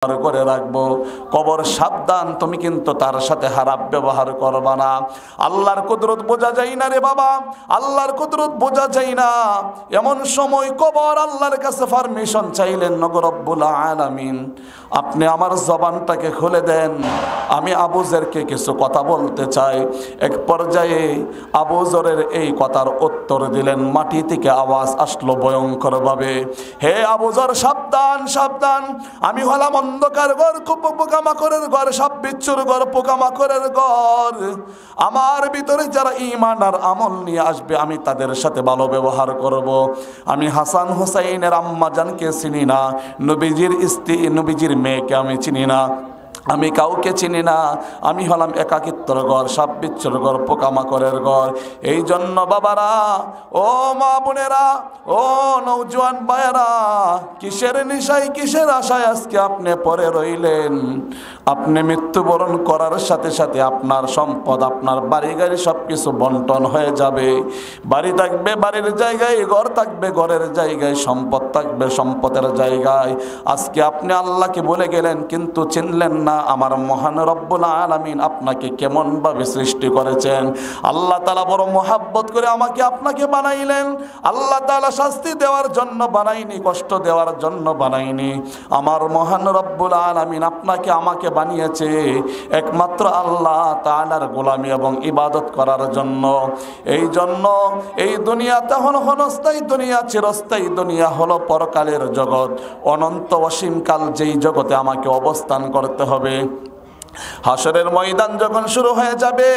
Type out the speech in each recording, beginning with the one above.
করে রাখবো। কবর সাবধান, তুমি কিন্তু তার সাথে খারাপ ব্যবহার করবা না। আল্লাহর কুদরত বোঝা যায় না রে বাবা, আল্লাহর কুদরত বোঝা যায় না। এমন সময় কবর আল্লাহর কাছে পারমিশন চাইলেন, নগর রব্বুল আলামিন আপনি আমার জবানটাকে খুলে দেন, আমি আবু যরকে কিছু কথা বলতে চাই। এক পর্যায়ে আবু যরের এই কথার উত্তর দিলেন, মাটি থেকে আওয়াজ আসলো ভয়ঙ্কর ভাবে, হে আবু যর সাবধান সাবধান, আমি হলাম অন্ধকার ঘর, পোকামাকড়ের ঘর, সব বিচ্ছুর ঘর, পোকামাকড়ের ঘর। আমার ভিতরে যারা ঈমান আর আমল নিয়ে আসবে আমি তাদের সাথে ভালো ব্যবহার করব। আমি হাসান হুসাইনের আম্মা জানকে চিনি না, নবীজির স্ত্রী নবীজির মেয়েকে আমি চিনি না, আমি কাউকে চিনি না। আমি হলাম একাকিত্বর ঘর, সাপ বিচ্ছুর ঘর, পোকামাকড়ের ঘর। এই জন্য বাবারা, ও মা বোনেরা, ও নওজোয়ান ভাইয়েরা, কিসের নেশায় কিসের আশায় আজকে আপনি পড়ে রইলেন? আপনি মৃত্যুবরণ করার সাথে সাথে আপনার সম্পদ, আপনার বাড়ি গাড়ি সব কিছু বন্টন হয়ে যাবে। বাড়ি থাকবে বাড়ির জায়গায়, ঘর থাকবে ঘরের জায়গায়, সম্পদ থাকবে সম্পদের জায়গায়। আজকে আপনি আল্লাহকে বলে গেলেন কিন্তু চিনলেন না আমার মহান রব্বুল আলামিন আপনাকে কেমন ভাবে সৃষ্টি করেছেন। আল্লাহ তাআলা বড় মোহাব্বত করে আমাকে আপনাকে বানাইলেন। আল্লাহ তাআলা শাস্তি দেওয়ার জন্য বানাইনি, কষ্ট দেওয়ার জন্য বানাইনি। আমার মহান রব্বুল আলামিন আপনাকে আমাকে বানিয়েছে একমাত্র আল্লাহ তাআলার গোলামি এবং ইবাদত করার জন্য। এই জন্য এই দুনিয়াতে হলো ক্ষণস্থায়ী দুনিয়া, চিরস্থায়ী দুনিয়া হলো পরকালের জগৎ। অনন্ত অসীমকাল যেই জগতে আমাকে অবস্থান করতে হবে। হাসরের ময়দান যখন শুরু হয়ে যাবে,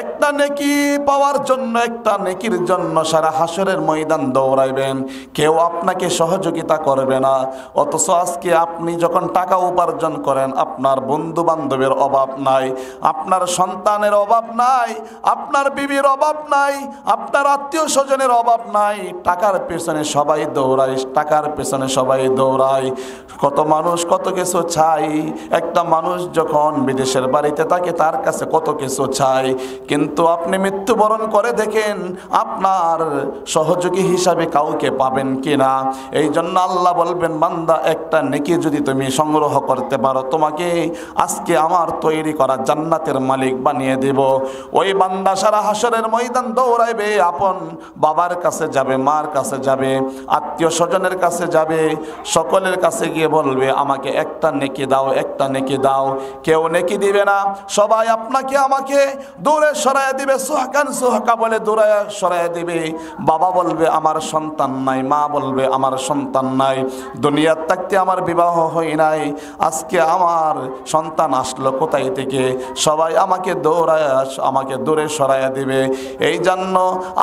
একটা নেকি পাওয়ার জন্য, একটা নেকির জন্য সারা হাসরের ময়দান দৌড়াইবেন, কেউ আপনাকে সহযোগিতা করবে না। অথচ আজকে আপনি যখন টাকা উপার্জন করেন, আপনার বন্ধু বান্ধবের অভাব নাই, আপনার সন্তানের অভাব নাই, আপনার বিবির অভাব নাই, আপনার আত্মীয় স্বজনের অভাব নাই। টাকার পেছনে সবাই দৌড়ায়, টাকার পেছনে সবাই দৌড়ায়। কত মানুষ কত কিছু চাই। একটা মানুষ যখন বিদেশের বাড়িতে থাকে তার কাছে কত কিছু চাই, কিন্তু আপনি মৃত্যুবরণ করে দেখেন আপনার সহযোগী হিসাবে কাউকে পাবেন কিনা। এই জন্য আল্লাহ বলবেন, বান্দা একটা নেকি যদি তুমি সংগ্রহ করতে পারো, তোমাকে আজকে আমার তৈরি করা জান্নাতের মালিক বানিয়ে দেব। ওই বান্দা সারা হাসরের ময়দান দৌড়াইবে, আপন বাবার কাছে যাবে, মার কাছে যাবে, আত্মীয় স্বজনের কাছে যাবে, সকলের কাছে গিয়ে বলবে আমাকে একটা নেকি দাও, একটা নেকি দাও। কেউ নেকি দিবে না, সবাই আপনাকে আমাকে দূরে সরাইয়া দিবে, সুহকান সুহকা বলে দূরে সরাইয়া দিবে। বাবা বলবে আমার সন্তান নাই, মা বলবে আমার সন্তান নাই, দুনিয়ার থাকতে আমার বিবাহ হয় নাই, আজকে আমার সন্তান আসলো কোথায় থেকে, সবাই আমাকে আমাকে দূরে সরাইয়া দিবে। এই জন্য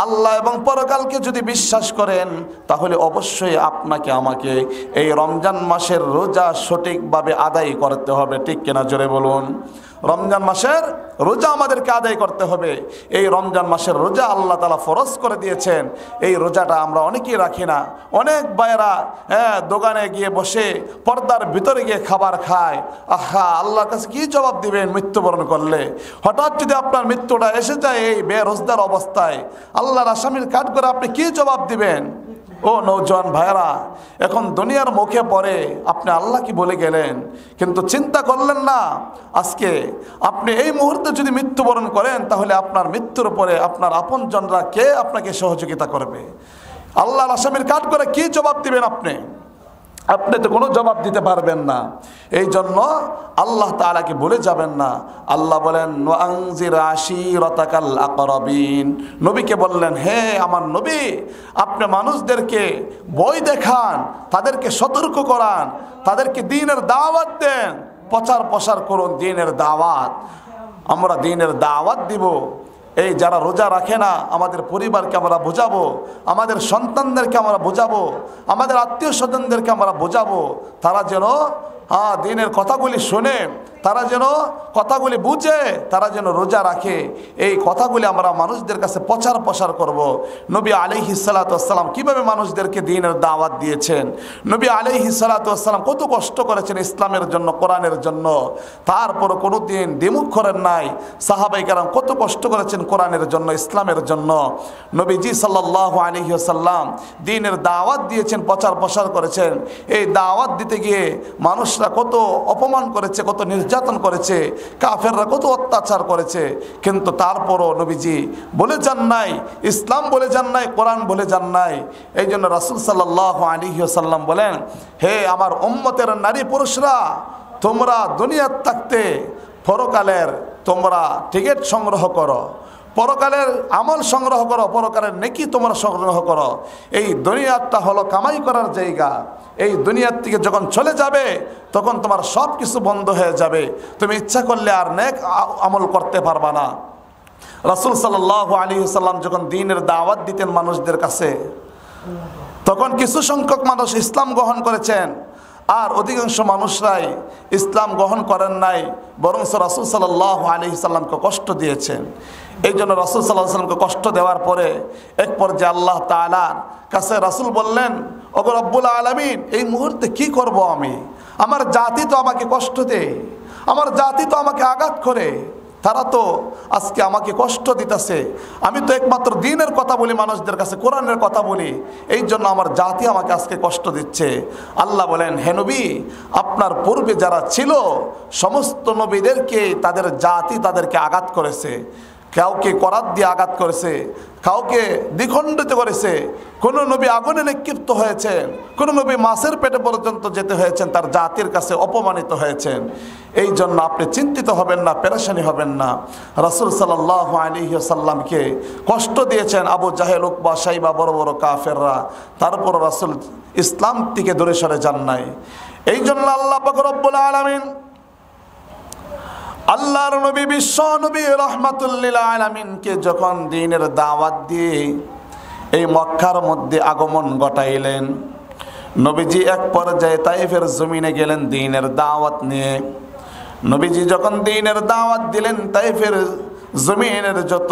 আল্লাহ এবং পরকালকে যদি বিশ্বাস করেন তাহলে অবশ্যই আপনাকে আমাকে এই রমজান মাসের রোজা সঠিকভাবে আদায় করতে হবে। ঠিক কিনা জোরে বলুন। রমজান মাসের রোজা আমাদেরকে আদায় করতে হবে। এই রমজান মাসের রোজা আল্লাহ তাআলা ফরজ করে দিয়েছেন। এই রোজাটা আমরা অনেকেই রাখি না। অনেক ভাইয়েরা দোকানে গিয়ে বসে পর্দার ভিতরে গিয়ে খাবার খায়। আহা, আল্লাহর কাছে কি জবাব দিবেন মৃত্যুবরণ করলে? হঠাৎ যদি আপনার মৃত্যুটা এসে যায় এই বেরোজগার অবস্থায়, আল্লাহর আসামির কাঠ করে আপনি কি জবাব দিবেন? ও নওজোয়ান ভাইয়েরা, এখন দুনিয়ার মুখে পড়ে আপনি আল্লাহ কি বলে গেলেন, কিন্তু চিন্তা করলেন না আজকে আপনি এই মুহূর্তে যদি মৃত্যুবরণ করেন তাহলে আপনার মৃত্যুর পরে আপনার আপনজনরা কে আপনাকে সহযোগিতা করবে? আল্লাহর আসামির কাঠ করে কি জবাব দিবেন আপনি? আপনি তো কোনো জবাব দিতে পারবেন না। এই জন্য আল্লাহ তাআলাকে ভুলে যাবেন না। আল্লাহ বলেন ওয়ানজির আশিরাতাকাল আকরাবিন, নবীকে বললেন হে আমার নবী, আপনি মানুষদেরকে ভয় দেখান, তাদেরকে সতর্ক করান, তাদেরকে দ্বীনের দাওয়াত দেন, প্রচার প্রসার করুন দ্বীনের দাওয়াত। আমরা দ্বীনের দাওয়াত দিব। এই যারা রোজা রাখে না, আমাদের পরিবারকে আমরা বোঝাবো, আমাদের সন্তানদেরকে আমরা বোঝাবো, আমাদের আত্মীয় স্বজনদেরকে আমরা বোঝাবো, তারা যেন দ্বীনের কথাগুলি শোনে, তারা যেন কথাগুলি বুঝে, তারা যেন রোজা রাখে। এই কথাগুলি আমরা মানুষদের কাছে প্রচার প্রসার করব। নবী আলাইহিস সালাতু ওয়াস সালাম কিভাবে মানুষদেরকে দ্বীনের দাওয়াত দিয়েছেন, নবী আলাইহিস সালাতু ওয়াস সালাম কত কষ্ট করেছেন ইসলামের জন্য, কোরআনের জন্য, তারপর কোনো দিন দ্বিমুখ করেন নাই। সাহাবায়ে কেরাম কত কষ্ট করেছেন কোরআনের জন্য, ইসলামের জন্য। নবীজি সাল্লাল্লাহু আলাইহি ওয়াসাল্লাম দ্বীনের দাওয়াত দিয়েছেন, প্রচার প্রসার করেছেন। এই দাওয়াত দিতে গিয়ে মানুষ মানুষরা কত অপমান করেছে, কত নির্যাতন করেছে, কাফেররা কত অত্যাচার করেছে, কিন্তু তারপরও নবীজি বলে যান নাই, ইসলাম বলে যান নাই, কোরআন বলে যান নাই। এই জন্য রাসূল সাল্লাল্লাহু আলাইহি ওয়াসাল্লাম বলেন, হে আমার উম্মতের নারী পুরুষরা, তোমরা দুনিয়ার থাকতে পরকালের তোমরা টিকিট সংগ্রহ করো, পরকালের আমল সংগ্রহ করো, পরকালের নেকি তোমরা সংগ্রহ করো। এই দুনিয়াটা হলো কামাই করার জায়গা। এই দুনিয়ার থেকে যখন চলে যাবে তখন তোমার সব কিছু বন্ধ হয়ে যাবে, তুমি ইচ্ছা করলে আর নেক আমল করতে পারবা না। রাসূল সাল্লাল্লাহু আলাইহি ওয়াসাল্লাম যখন দ্বীনের দাওয়াত দিতেন মানুষদের কাছে, তখন কিছু সংখ্যক মানুষ ইসলাম গ্রহণ করেছেন, আর অধিকাংশ মানুষরাই ইসলাম গ্রহণ করেন নাই, বরং রাসূল সাল্লাল্লাহু আলাইহি ওয়াসাল্লামকে কষ্ট দিয়েছেন। এই জন্য রাসূল সাল্লাল্লাহু আলাইহি ওয়াসাল্লামকে কষ্ট দেওয়ার পরে এক পর্যায়ে আল্লাহ তাআলার কাছে রাসূল বললেন, ওগো রব্বুল আলামিন, এই মুহূর্তে কি করব আমি? আমার জাতি তো আমাকে কষ্ট দেয়, আমার জাতি তো আমাকে আঘাত করে, তারা তো আজকে আমাকে কষ্ট দিতেছে। আমি তো একমাত্র দ্বীনের কথা বলি মানুষদের কাছে, কোরআনের কথা বলি, এই জন্য আমার জাতি আমাকে আজকে কষ্ট দিচ্ছে। আল্লাহ বলেন, হে নবী, আপনার পূর্বে যারা ছিল সমস্ত নবীদেরকে তাদের জাতি তাদেরকে আঘাত করেছে, কাউকে করাত দিয়ে আঘাত করেছে, কাউকে দ্বিখণ্ডিত করেছে, কোনো নবী আগুনে নিক্ষিপ্ত হয়েছেন, কোনো নবী মাছের পেটে পর্যন্ত যেতে হয়েছেন, তার জাতির কাছে অপমানিত হয়েছেন। এই জন্য আপনি চিন্তিত হবেন না, পেরেশানি হবেন না। রাসূল সাল্লাল্লাহু আলাইহি ওয়াসাল্লামকে কষ্ট দিয়েছেন আবু জাহেল, উকবা, শাইবা, বড় বড় কাফেররা, তারপর রাসূল ইসলাম থেকে দূরে সরে যান নাই। এই জন্য আল্লাহ পাক রব্বুল আলামিন আল্লাহর নবী বিশ্ব নবী রাহমাতুল লিল আলামিনকে যখন দ্বীনের দাওয়াত দিয়ে এই মক্কার মধ্যে আগমন ঘটাইলেন, নবীজি এক পর্যায়ে তায়েফের জমিনে গেলেন দ্বীনের দাওয়াত নিয়ে। নবীজি যখন দ্বীনের দাওয়াত দিলেন, তায়েফের জমিনের যত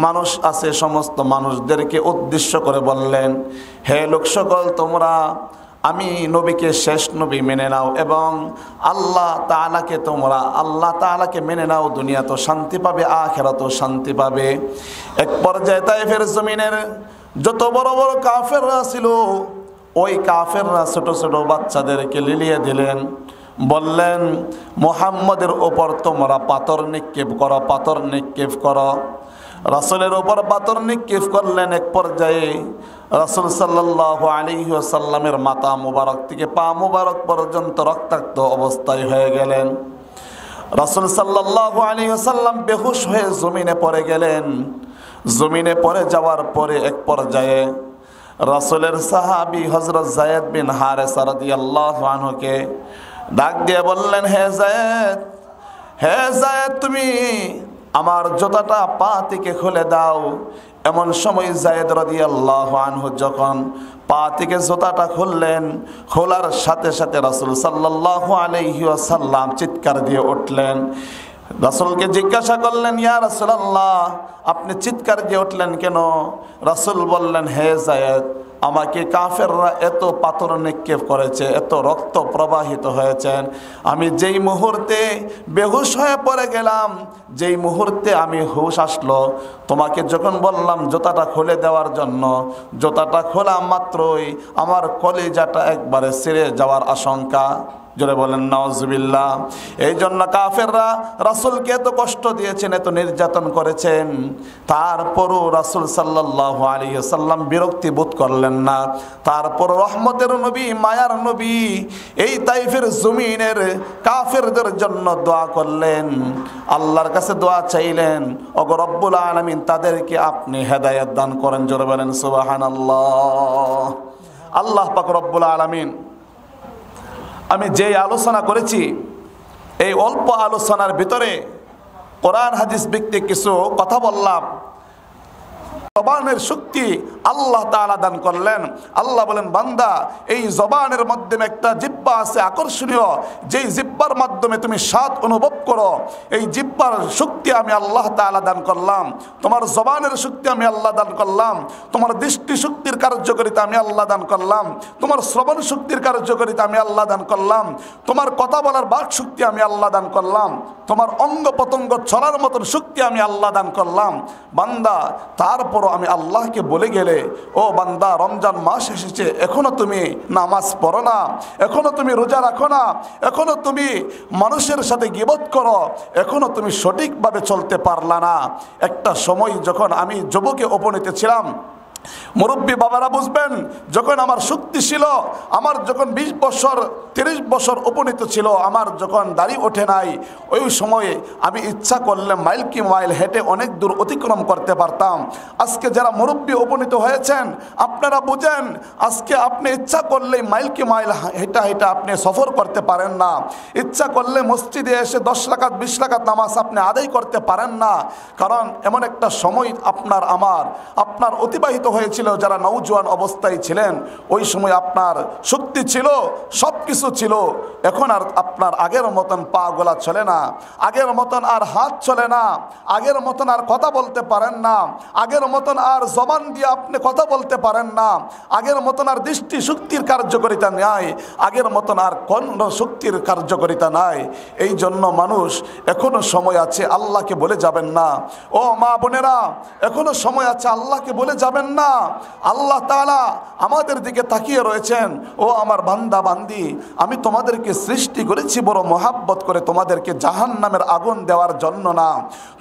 মানুষ আছে সমস্ত মানুষদেরকে উদ্দেশ্য করে বললেন, হে লোক সকল, তোমরা আমি নবীকে শেষ নবী মেনে নাও এবং আল্লাহ তাআলাকে মেনে নাও, দুনিয়া তো শান্তি পাবে, আখিরাতেও শান্তি পাবে। এক পর্যায়ে তায়েফের জমিনের যত বড় বড় কাফেররা ছিল, ওই কাফেররা ছোট ছোট বাচ্চাদেরকে লিলিয়ে দিলেন, বললেন, মুহাম্মদের ওপর তোমরা পাথর নিক্ষেপ করো, পাথর নিক্ষেপ করো। রাসূলের ওপর পাথর নিক্ষেপ করলেন। এক পর্যায়ে রাসূল সাল্লাল্লাহু আলাইহি ওয়াসাল্লামের মাথা মুবারক থেকে পা মুবারক পর্যন্ত রক্তাক্ত অবস্থায় হয়ে গেলেন। রাসূল সাল্লাল্লাহু আলাইহি ওয়াসাল্লাম বেহুশ হয়ে জমিনে পড়ে গেলেন। জমিনে পড়ে যাওয়ার পরে এক পর্যায়ে রাসূলের সাহাবী হযরত যায়েদ বিন হারেসা রাদিয়াল্লাহু আনহুকে ডাক দিয়ে বললেন, হে যায়েদ, তুমি আমার জুতাটা পা থেকে খুলে দাও। এমন সময় যায়েদ রাদিয়াল্লাহু আনহু যখন পা থেকে জুতাটা খুললেন, খোলার সাথে সাথে রাসূল সাল্লাল্লাহু আলাইহি ওয়াসাল্লাম চিৎকার দিয়ে উঠলেন। রাসূলকে জিজ্ঞাসা করলেন, ইয়া রাসূলুল্লাহ, আপনি চিৎকার দিয়ে উঠলেন কেন? রাসূল বললেন, হে যায়েদ, আমাকে কাফেররা এত পাথর নিক্ষেপ করেছে, এত রক্ত প্রবাহিত হয়েছেন, আমি যেই মুহূর্তে বেহুশ হয়ে পড়ে গেলাম, যেই মুহূর্তে আমি হুশ আসলো, তোমাকে যখন বললাম জুতাটা খুলে দেওয়ার জন্য, জুতাটা খোলা মাত্রই আমার কলিজাটা একবারে ছিঁড়ে যাওয়ার আশঙ্কা। জোরে বলেন নাউজুবিল্লাহ। এই জন্য কাফেররা রাসূলকে এত কষ্ট দিয়েছেন, এত নির্যাতন করেছেন, তারপরও রাসূল সাল্লাল্লাহু আলাইহি ওয়াসাল্লাম বিরক্তি বোধ করলেন না। তারপর রহমতের নবী, মায়ার নবী এই তাইফের জমিনের কাফেরদের জন্য দোয়া করলেন, আল্লাহর কাছে দোয়া চাইলেন, ওগো রব্বুল আলামিন, তাদেরকে আপনি হেদায়েত দান করেন। জোরে বলেন সুবহানাল্লাহ। আল্লাহ পাক রব্বুল আলামিন, আমি যে আলোচনা করেছি এই অল্প আলোচনার ভিতরে কোরআন হাদিস ভিত্তিক কিছু কথা বললাম। জবানের শক্তি আল্লাহ তাআলা দান করলেন। আল্লাহ বলেন, বান্দা, এই জবানের মাধ্যমে একটা জিহ্বা আছে আকর্ষণীয়, যেই জিহ্বার মাধ্যমে তুমি স্বাদ অনুভব করো, এই জিহ্বার শক্তি আমি আল্লাহ তাআলা দান করলাম। তোমার জবানের শক্তি আমি আল্লাহ দান করলাম। তোমার দৃষ্টি শক্তির কার্যকারিতা আমি আল্লাহ দান করলাম। তোমার শ্রবণ শক্তির কার্যকারিতা আমি আল্লাহ দান করলাম। তোমার কথা বলার বাক শক্তি আমি আল্লাহ দান করলাম। তোমার অঙ্গ প্রত্যঙ্গ চলার মতন শক্তি আমি আল্লাহ দান করলাম। বান্দা, তারপর তারপরও আমি আল্লাহকে বলে গেলে, ও বান্দা রমজান মাস এসেছে, এখনো তুমি নামাজ পড়ো না, এখনো তুমি রোজা রাখো না, এখনো তুমি মানুষের সাথে গীবত করো, এখনো তুমি সঠিকভাবে চলতে পারলা না। একটা সময় যখন আমি যুবকে উপনীত ছিলাম, মুরব্বী বাবারা বুঝবেন, যখন আমার শক্তি ছিল, আমার যখন 20 বছর 30 বছর উপনীত ছিল, আমার যখন দাড়ি ওঠে নাই, ওই সময়ে আমি ইচ্ছা করলে মাইল কি মাইল হেঁটে অনেক দূর অতিক্রম করতে পারতাম। আজকে যারা মুরব্বী উপনীত হয়েছেন আপনারা বুঝেন, আজকে আপনি ইচ্ছা করলেই মাইল কি মাইল হেঁটা হেঁটা আপনি সফর করতে পারেন না। ইচ্ছা করলে মসজিদে এসে 10 রাকাত 20 রাকাত নামাজ আপনি আদায় করতে পারেন না। কারণ এমন একটা সময় আপনার অতিবাহিত হয়েছিল, যারা নওজোয়ান অবস্থায় ছিলেন, ওই সময় আপনার শক্তি ছিল, সব কিছু ছিল। এখন আর আপনার আগের মতন পা গোলা চলে না, আগের মতন আর হাত চলে না, আগের মতন আর কথা বলতে পারেন না, আগের মতন আর জবান দিয়ে আপনি কথা বলতে পারেন না, আগের মতন আর দৃষ্টি শক্তির কার্যকারিতা নাই, আগের মতন আর কর্ণ শক্তির কার্যকারিতা নাই। এই জন্য মানুষ এখনো সময় আছে, আল্লাহকে বলে যাবেন না। ও মা বোনেরা, এখনো সময় আছে, আল্লাহকে বলে যাবেন না। আল্লাহ তাআলা আমাদের দিকে তাকিয়ে রয়েছেন, ও আমার বান্দা বান্দি, আমি তোমাদেরকে সৃষ্টি করেছি বড় মহাব্বত করে, তোমাদেরকে জাহান্নামের আগুন দেওয়ার জন্য না,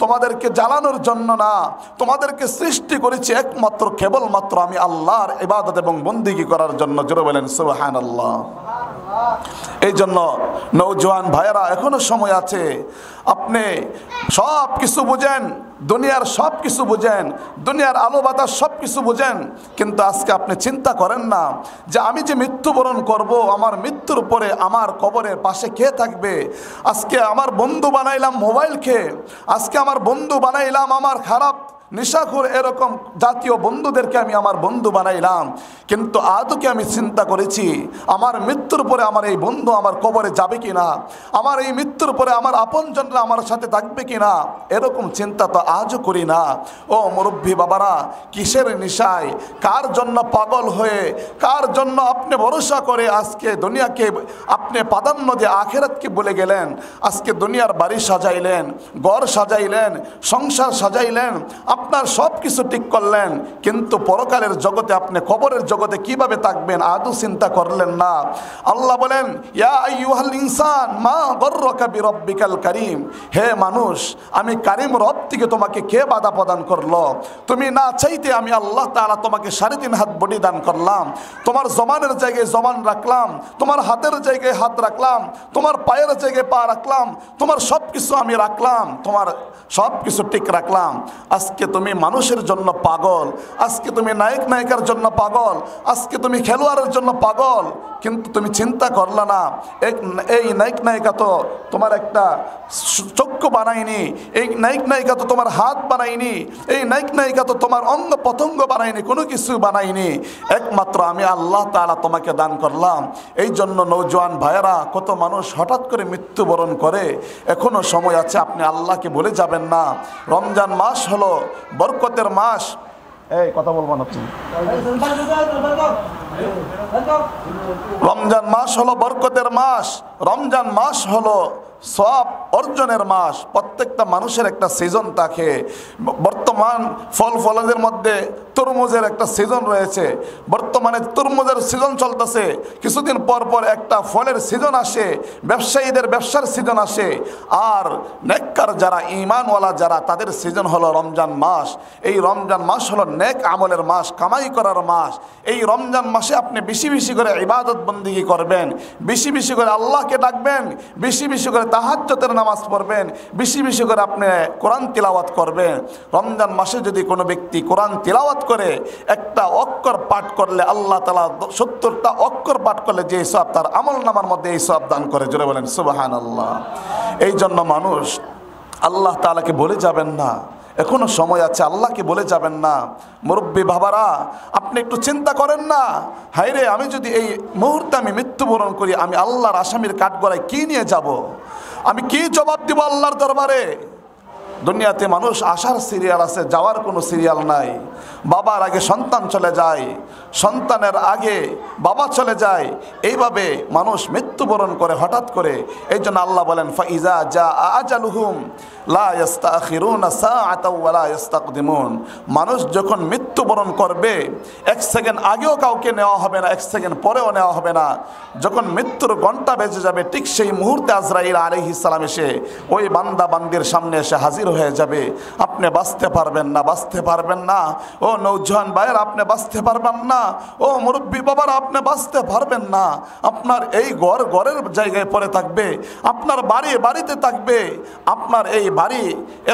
তোমাদেরকে জ্বালানোর জন্য না, তোমাদেরকে সৃষ্টি করেছি একমাত্র কেবলমাত্র আমি আল্লাহর ইবাদত এবং বন্দেগী করার জন্য। জোরে বলেন সুবহানাল্লাহ। এই জন্য নওজোয়ান ভাইয়েরা, এখনো সময় আছে। আপনি সব কিছু বুঝেন, দুনিয়ার সব কিছু বুঝেন, দুনিয়ার আলো বাতাস সব কিছু বুঝেন, কিন্তু আজকে আপনি চিন্তা করেন না যে আমি যে মৃত্যুবরণ করব, আমার মৃত্যুর পরে আমার কবরের পাশে কে থাকবে। আজকে আমার বন্ধু বানাইলাম মোবাইলকে, আজকে আমার বন্ধু বানাইলাম আমার খারাপ নিশাখোর এরকম জাতীয় বন্ধুদেরকে আমি আমার বন্ধু বানাইলাম, কিন্তু আদৌ কি আমি চিন্তা করেছি আমার মৃত্যুর পরে আমার এই বন্ধু আমার কবরে যাবে কিনা, আমার এই মৃত্যুর পরে আমার আপনজনরা আমার সাথে থাকবে কিনা? এরকম চিন্তা তো আজও করি না। ও মুরব্বী বাবারা, কিসের নিশায়, কার জন্য পাগল হয়ে, কার জন্য আপনি ভরসা করে আজকে দুনিয়াকে আপনি প্রাধান্য দিয়ে আখেরাতকে বলে গেলেন? আজকে দুনিয়ার বাড়ি সাজাইলেন, ঘর সাজাইলেন, সংসার সাজাইলেন, আপনার সব কিছু ঠিক করলেন, কিন্তু পরকালের জগতে আপনি কবরের জগতে কিভাবে থাকবেন আদৌ চিন্তা করলেন না। আল্লাহ বলেন, ইয়া আইয়ুহাল ইনসান মা গররাকা বিরব্বিকাল কারীম, হে মানুষ, আমি কারীম রব থেকে তোমাকে কে বাধা প্রদান করলো? তুমি না চাইতে আমি আল্লাহ তাআলা তোমাকে 3.5 হাত বডি দান করলাম, তোমার জবানের জায়গায় জবান রাখলাম, তোমার হাতের জায়গায় হাত রাখলাম, তোমার পায়ের জায়গায় পা রাখলাম, তোমার সব কিছু আমি রাখলাম, তোমার সব কিছু ঠিক রাখলাম। আজকে তুমি মানুষের জন্য পাগল, আজকে তুমি নায়ক নায়িকার জন্য পাগল, আজকে তুমি খেলোয়াড়ের জন্য পাগল, কিন্তু তুমি চিন্তা করলা না এই নায়ক নায়িকা তো তোমার একটা চক্ষু বানায়নি, এই নায়ক নায়িকা তো তোমার হাত বানায়নি, এই নায়ক নায়িকা তো তোমার অঙ্গ প্রত্যঙ্গ বানায়নি, কোনো কিছু বানায়নি, একমাত্র আমি আল্লাহ তাআলা তোমাকে দান করলাম। এই জন্য নওজোয়ান ভাইয়েরা, কত মানুষ হঠাৎ করে মৃত্যুবরণ করে, এখনো সময় আছে, আপনি আল্লাহকে বলে যাবেন না। রমজান মাস হলো বরকতের মাস। এই কথা বলবো না তুমি। রমজান মাস হলো বরকতের মাস, রমজান মাস হলো সওয়াব অর্জনের মাস। প্রত্যেকটা মানুষের একটা সিজন থাকে। বর্তমান ফল ফলাদের মধ্যে তরমুজের একটা সিজন রয়েছে, বর্তমানে তরমুজের সিজন চলতেছে, কিছুদিন পর পর একটা ফলের সিজন আসে, ব্যবসায়ীদের ব্যবসার সিজন আসে, আর নেককার যারা ঈমানওয়ালা যারা, তাদের সিজন হলো রমজান মাস। এই রমজান মাস হলো নেক আমলের মাস, কামাই করার মাস। এই রমজান মাসে আপনি বেশি বেশি করে ইবাদত বন্দেগী করবেন, বেশি বেশি করে আল্লাহকে ডাকবেন, বেশি বেশি করে তাহাজ্জুদের নামাজ পড়বেন, বেশি বেশি করে আপনি কোরআন তিলাওয়াত করবেন। রমজান মাসে যদি কোনো ব্যক্তি কোরআন তিলাওয়াত করে, একটা অক্ষর পাঠ করলে আল্লাহ তাআলা 70টা অক্ষর পাঠ করলে যে সওয়াব তার আমলনামার মধ্যে এই সওয়াব দান করে। জোরে বলেন সুবহানাল্লাহ। এই জন্য মানুষ আল্লাহ তাআলাকে বলে যাবেন না, এখনো সময় আছে, আল্লাহকে বলে যাবেন না। মুরব্বী বাবারা, আপনি একটু চিন্তা করেন না, হায়রে আমি যদি এই মুহূর্তে আমি মৃত্যুবরণ করি, আমি আল্লাহর আসামির কাঠগড়ায় কি নিয়ে যাব? আমি কি জবাব দিব আল্লাহর দরবারে? দুনিয়াতে মানুষ আসার সিরিয়াল আছে, যাওয়ার কোনো সিরিয়াল নাই। বাবার আগে সন্তান চলে যায়, সন্তানের আগে বাবা চলে যায়, এইভাবে মানুষ মৃত্যুবরণ করে হঠাৎ করে। এই জন্য আল্লাহ বলেন, ফাইজা জা আজালুহুম, লা ইস্তাখিরুনা সাআতাও ওয়া লা ইস্তাকদিমুন। মানুষ যখন মৃত্যুবরণ করবে, এক সেকেন্ড আগেও কাউকে নেওয়া হবে না, এক সেকেন্ড পরেও নেওয়া হবে না। যখন মৃত্যুর ঘণ্টা বেজে যাবে, ঠিক সেই মুহূর্তে আজরাইল আলাইহিস সালাম এসে ওই বান্দা বান্দির সামনে এসে হাজির হয়ে যাবে। আপনি বাঁচতে পারবেন না, বাঁচতে পারবেন না। ও নৌজওয়ান ভাইয়ের, আপনি বাঁচতে পারবেন না। ও মুরব্বী বাবার, আপনি বাঁচতে পারবেন না। আপনার এই ঘর ঘরের জায়গায় পড়ে থাকবে, আপনার বাড়ি বাড়িতে থাকবে। আপনার এই বাড়ি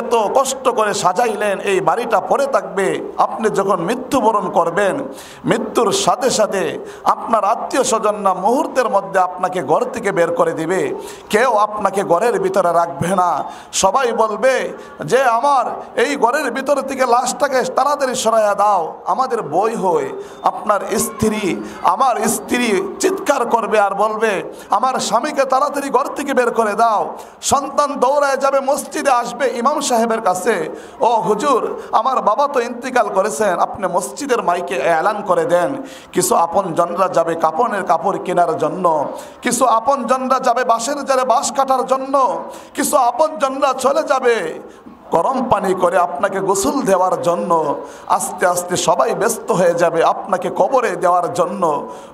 এত কষ্ট করে সাজাইলেন, এই বাড়িটা পড়ে থাকবে। আপনি যখন মৃত্যুবরণ করবেন, মৃত্যুর সাথে সাথে আপনার আত্মীয় স্বজনরা মুহূর্তের মধ্যে আপনাকে ঘর থেকে বের করে দিবে। কেউ আপনাকে ঘরের ভিতরে রাখবে না। সবাই বলবে যে আমার এই ঘরের ভিতর থেকে লাশটাকে তাড়াতাড়ি সরাইয়া দাও, আমাদের বই হই। আপনার স্ত্রী, আমার স্ত্রী চিৎকার করবে আর বলবে আমার স্বামীকে তাড়াতাড়ি ঘর থেকে বের করে দাও। সন্তান দৌড়ায় যাবে, মসজিদে আসবে ইমাম সাহেবের কাছে, ও হুজুর আমার বাবা তো ইন্তিকাল করেছেন, আপনি মসজিদের মাইকে এলান করে দেন। কিছু আপনজনরা যাবে কাপড়ের কাপড় কেনার জন্য, কিছু আপনজনরা যাবে বাঁশের জারে বাঁশ কাটার জন্য, কিছু আপনজনরা চলে যাবে গরম পানি করে আপনাকে গোসল দেওয়ার জন্য। আস্তে আস্তে সবাই ব্যস্ত হয়ে যাবে আপনাকে কবরে দেওয়ার জন্য।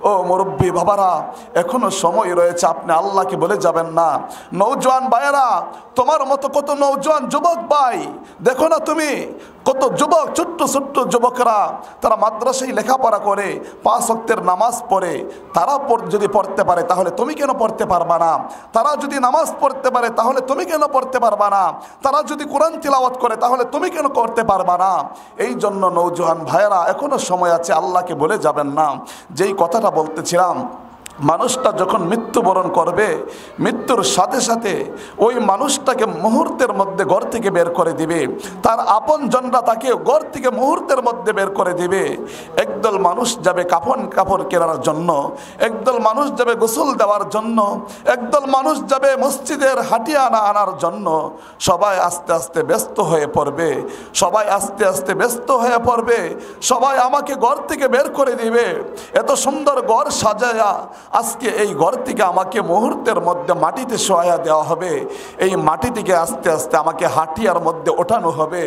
ও মুরব্বী বাবারা, এখনো সময় রয়েছে, আপনি আল্লাহকে বলে যাবেন না। নৌজওয়ান ভাইয়েরা, তোমার মতো কত নৌজওয়ান যুবক ভাই, দেখো না তুমি কত যুবক, ছোট্ট ছোট্ট যুবকরা, তারা মাদ্রাসায় লেখাপড়া করে, 5 ওয়াক্তের নামাজ পড়ে। তারা যদি পড়তে পারে তাহলে তুমি কেন পড়তে পারবা না? তারা যদি নামাজ পড়তে পারে তাহলে তুমি কেন পড়তে পারবা না? তারা যদি কোরআন তিলাওয়াত করে তাহলে তুমি কেন করতে পারবা না? এই জন্য নৌজওয়ান ভাইয়েরা, এখনো সময় আছে, আল্লাহকে বলে যাবেন না। যেই কথাটা বলতেছিলাম, মানুষটা যখন মৃত্যুবরণ করবে, মৃত্যুর সাথে সাথে ওই মানুষটাকে মুহূর্তের মধ্যে ঘর থেকে বের করে দিবে। তার আপনজনরা তাকে ঘর থেকে মুহূর্তের মধ্যে বের করে দিবে। একদল মানুষ যাবে কাপড় কেনার জন্য, একদল মানুষ যাবে গোসল দেওয়ার জন্য, একদল মানুষ যাবে মসজিদের হাটিয়ানা আনার জন্য। সবাই আস্তে আস্তে ব্যস্ত হয়ে পড়বে, সবাই আস্তে আস্তে ব্যস্ত হয়ে পড়বে। সবাই আমাকে ঘর থেকে বের করে দিবে। এত সুন্দর ঘর সাজায়া আজকে এই ঘর থেকে আমাকে মুহূর্তের মধ্যে মাটিতে শোয়া দেওয়া হবে। এই মাটি থেকে আস্তে আস্তে আমাকে হাটিয়ার মধ্যে ওঠানো হবে।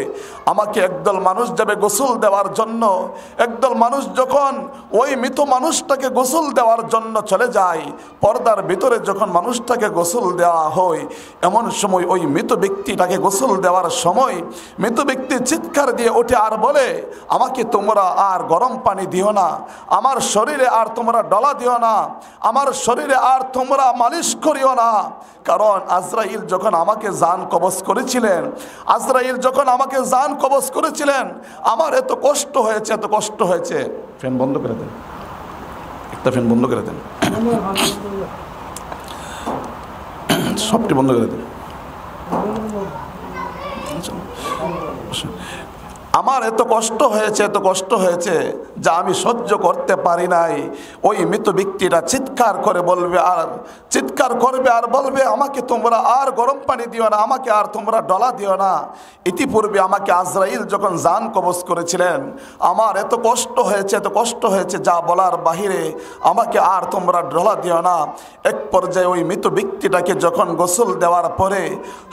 আমাকে একদল মানুষ যাবে গোসল দেওয়ার জন্য। একদল মানুষ যখন ওই মৃত মানুষটাকে গোসল দেওয়ার জন্য চলে যায়, পর্দার ভিতরে যখন মানুষটাকে গোসল দেওয়া হয়, এমন সময় ওই মৃত ব্যক্তিটাকে গোসল দেওয়ার সময় মৃত ব্যক্তি চিৎকার দিয়ে ওঠে আর বলে আমাকে তোমরা আর গরম পানি দিও না, আমার শরীরে আর তোমরা ডলা দিও না, আমার শরীরে আর তোমরা মালিশ করিও না। কারণ আজরাইল যখন আমাকে জান কবজ করেছিলেন, আজরাইল যখন আমাকে জান কবজ করেছিলেন, আমার এত কষ্ট হয়েছে, এত কষ্ট হয়েছে। ফ্যান বন্ধ করে দেন, একটা ফ্যান বন্ধ করে দেন, সবটি বন্ধ করে দেন। আমার এত কষ্ট হয়েছে, এত কষ্ট হয়েছে যা আমি সহ্য করতে পারি নাই। ওই মৃত ব্যক্তিরা চিৎকার করে বলবে আর চিৎকার করবে আর বলবে আমাকে তোমরা আর গরম পানি দিও না, আমাকে আর তোমরা ডলা দিও না। ইতিপূর্বে আমাকে আজরাইল যখন জান কবজ করেছিলেন, আমার এত কষ্ট হয়েছে, এত কষ্ট হয়েছে যা বলার বাহিরে, আমাকে আর তোমরা ডলা দিও না। এক পর্যায়ে ওই মৃত ব্যক্তিটাকে যখন গোসল দেওয়ার পরে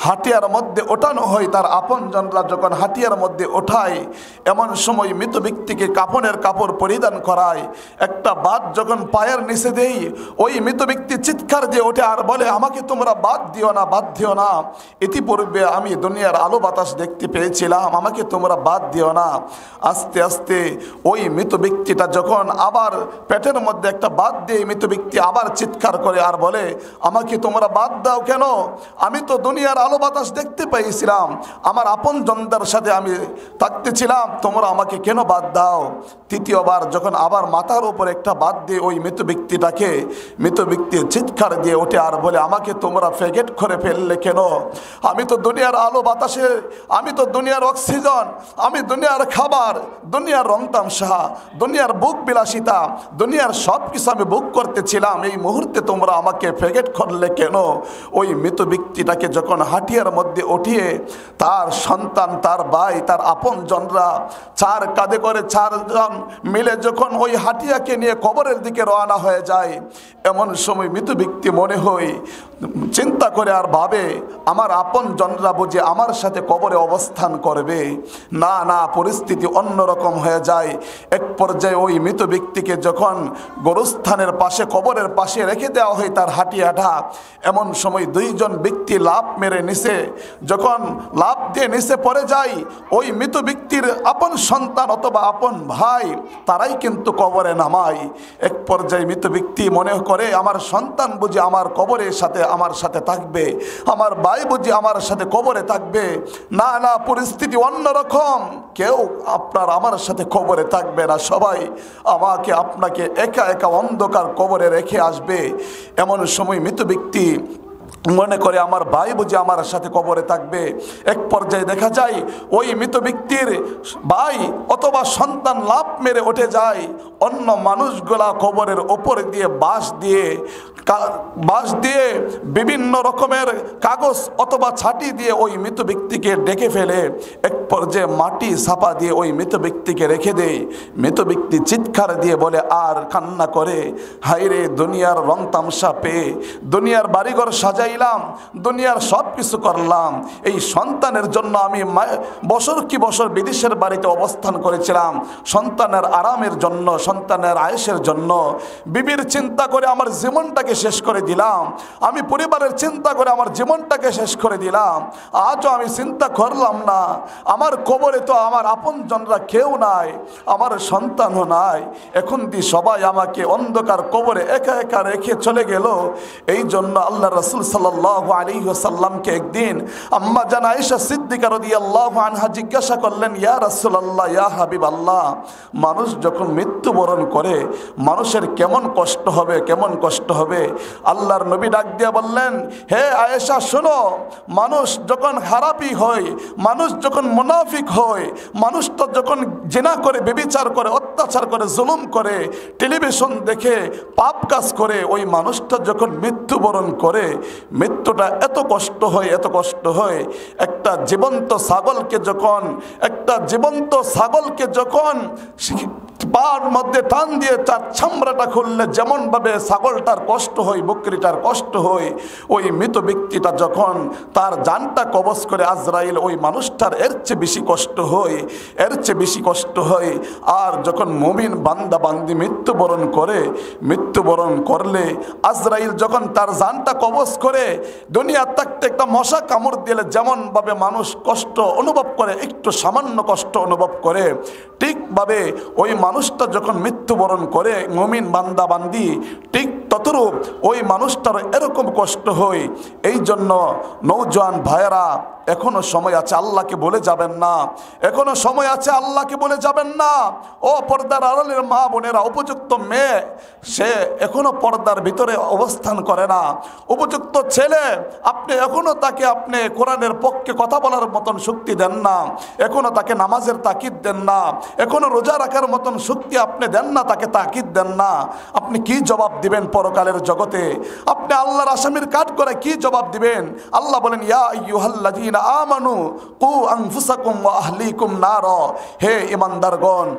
হাটিয়ার মধ্যে ওঠানো হয়, তার আপনজনরা যখন হাটিয়ার মধ্যে ওঠায়, এমন সময় মৃত ব্যক্তিকে কাফনের কাপড় পরিধান করায়। একটা বাদ যখন পায়ের নিচে দেই, ওই মৃত ব্যক্তি চিৎকার দিয়ে ওঠে আর বলে আমাকে তোমরা বাদ দিও না, বাদ দিও না। ইতিপূর্বে আমি দুনিয়ার আলো বাতাস দেখতে পেয়েছিলাম, আমাকে তোমরা বাদ দিও না। আস্তে আস্তে ওই মৃত ব্যক্তিটা যখন আবার পেটের মধ্যে একটা বাদ দিয়ে মৃত ব্যক্তি আবার চিৎকার করে আর বলে আমাকে তোমরা বাদ দাও কেন? আমি তো দুনিয়ার আলো বাতাস দেখতে পেয়েছিলাম, আমার আপন জনদের সাথে আমি থাকতেছিলাম, তোমরা আমাকে কেন বাদ দাও? তৃতীয়বার যখন আবার মাথার উপর একটা বাদ দিয়ে ওই মৃত ব্যক্তিটাকে, মৃত ব্যক্তির চিৎকার দিয়ে ওঠে আর বলে আমাকে তোমরা ফেগেট করে ফেললে কেন? আমি তো দুনিয়ার আলো বাতাসে, আমি তো দুনিয়ার অক্সিজেন, আমি দুনিয়ার খাবার, দুনিয়ার রং তামসা, দুনিয়ার বুক বিলাসিতা, দুনিয়ার সব কিছু আমি বুক করতেছিলাম, এই মুহূর্তে তোমরা আমাকে ফেগেট করলে কেন? ওই মৃত ব্যক্তিটাকে যখন হাটিয়ার মধ্যে উঠিয়ে তার সন্তান, তার ভাই, তার আপন জনরা চার কাঁধে করে 4 জন মিলে যখন ওই হাটিয়াকে নিয়ে কবরের দিকে রওনা হয়ে যায়, এমন সময় মৃত ব্যক্তি মনে হয় চিন্তা করে আর ভাবে আমার আপন জনরা বুঝে আমার সাথে কবরে অবস্থান করবে। না না, পরিস্থিতি অন্যরকম হয়ে যায়। এক পর্যায়ে ওই মৃত ব্যক্তিকে যখন গোরস্থানের পাশে, কবরের পাশে রেখে দেওয়া হয় তার হাঁটিয়াটা, এমন সময় দুইজন ব্যক্তি লাফ মেরে নিচে, যখন লাফ দিয়ে নিচে পড়ে যায়, ওই মৃত ব্যক্তির আপন সন্তান অথবা আপন ভাই তারাই কিন্তু কবরে নামায়। এক পর্যায়ে মৃত ব্যক্তি মনে করে আমার সন্তান বুঝি আমার কবরের সাথে আমার সাথে থাকবে, আমার ভাই বুঝি আমার সাথে কবরে থাকবে। না না, পরিস্থিতি অন্যরকম। কেউ আপনার আমার সাথে কবরে থাকবে না, সবাই আমাকে আপনাকে একা একা অন্ধকার কবরে রেখে আসবে। এমন সময় মৃত ব্যক্তি মনে করে আমার ভাই বুঝি আমার সাথে কবরে থাকবে। এক পর্যায়ে দেখা যায় ওই মৃত ব্যক্তির ভাই অথবা সন্তান লাফ মেরে উঠে যায়, অন্য মানুষগুলা কবরের ওপরে দিয়ে বাঁশ দিয়ে বিভিন্ন রকমের কাগজ অথবা ছাটি দিয়ে ওই মৃত ব্যক্তিকে ডেকে ফেলে। এক পর্যায়ে মাটি ছাপা দিয়ে ওই মৃত ব্যক্তিকে রেখে দেয়। মৃত ব্যক্তি চিৎকার দিয়ে বলে আর কান্না করে, হায়রে দুনিয়ার রং তামসা পেয়ে, দুনিয়ার বাড়িঘর সাজাইলাম, দুনিয়ার সব কিছু করলাম, এই সন্তানের জন্য আমি বছর কি বছর বিদেশের বাড়িতে অবস্থান করেছিলাম, সন্তানের আরামের জন্য, সন্তানের আয়েশের জন্য, বিবির চিন্তা করে আমার জীবনটাকে শেষ করে দিলাম, আমি পরিবারের চিন্তা করে আমার জীবনটাকে শেষ করে দিলাম। আজও আমি চিন্তা করলাম না আমার কবরে তো আমার আপনজনরা কেউ নাই, আমার সন্তানও নাই, এখন দি সবাই আমাকে অন্ধকার কবরে একা একা রেখে চলে গেল। এই জন্য আল্লাহ রাসূল সাল্লাল্লাহু আলাইহি ওয়াসাল্লামকে একদিন আম্মা জান আয়েশা সিদ্দিকা রাদিয়াল্লাহু আনহা জিজ্ঞাসা করলেন, ইয়া রাসূলুল্লাহ, ইয়া হাবিবাল্লাহ, মানুষ যখন মৃত্যুবরণ করে মানুষের কেমন কষ্ট হবে, কেমন কষ্ট হবে? আল্লাহর নবী ডাক দিয়ে বললেন, হে আয়েশা শোনো, মানুষ যখন খারাপই হয়, মানুষ যখন মুনাফিক হয়, মানুষটা যখন জিনা করে, ব্যভিচার করে, অত্যাচার করে, জুলুম করে, টেলিভিশন দেখে পাপ কাজ করে, ওই মানুষটা যখন মৃত্যুবরণ করে মৃত্যুটা এত কষ্ট হয়, এত কষ্ট হয়। একটা জীবন্ত ছাগলকে যখন পার মধ্যে টান দিয়ে তার চামড়াটা খুললে যেমন ভাবে ছাগলটার কষ্ট হয়, বকরিটার কষ্ট হয়, ওই মৃত ব্যক্তিটা যখন তার জানটা কবজ করে আজরাইল, ওই মানুষটার এর চেয়ে বেশি কষ্ট হয়, এর চেয়ে বেশি কষ্ট হয়। আর যখন মুমিন বান্দা বান্দি মৃত্যুবরণ করলে আজরাইল যখন তার জানটা কবজ করে, দুনিয়ার থাকতে একটা মশা কামড় দিলে যেমন ভাবে মানুষ কষ্ট অনুভব করে, একটু সামান্য কষ্ট অনুভব করে, ঠিকভাবে ওই মানুষটা যখন মৃত্যুবরণ করে মুমিন বান্দা বান্দি, ঠিক ততরূপ ওই মানুষটার এরকম কষ্ট হয়। এই জন্য নওজোয়ান ভাইয়েরা, এখনো সময় আছে, আল্লাহকে বলে যাবেন না, এখনো সময় আছে, আল্লাহকে বলে যাবেন না। ও পর্দার আড়ালের মা বোনেরা, উপযুক্ত মেয়ে সে এখনো পর্দার ভিতরে অবস্থান করে না, উপযুক্ত ছেলে আপনি এখনো তাকে আপনি কোরআনের পক্ষে কথা বলার মতন শক্তি দেন না, এখনো তাকে নামাজের তাকিদ দেন না, এখনো রোজা রাখার মতন শক্তি আপনি দেন না, তাকে তাকিদ দেন না। আপনি কি জবাব দিবেন পরকালের জগতে? আপনি আল্লাহর আসামির কাঠ করে কি জবাব দিবেন? আল্লাহ বলেন, ইয়া আইয়ুহাল্লাযীনা আমানু কু আনফুসাকুম ওয়া আহলিকুম নারা, হে ঈমানদারগণ,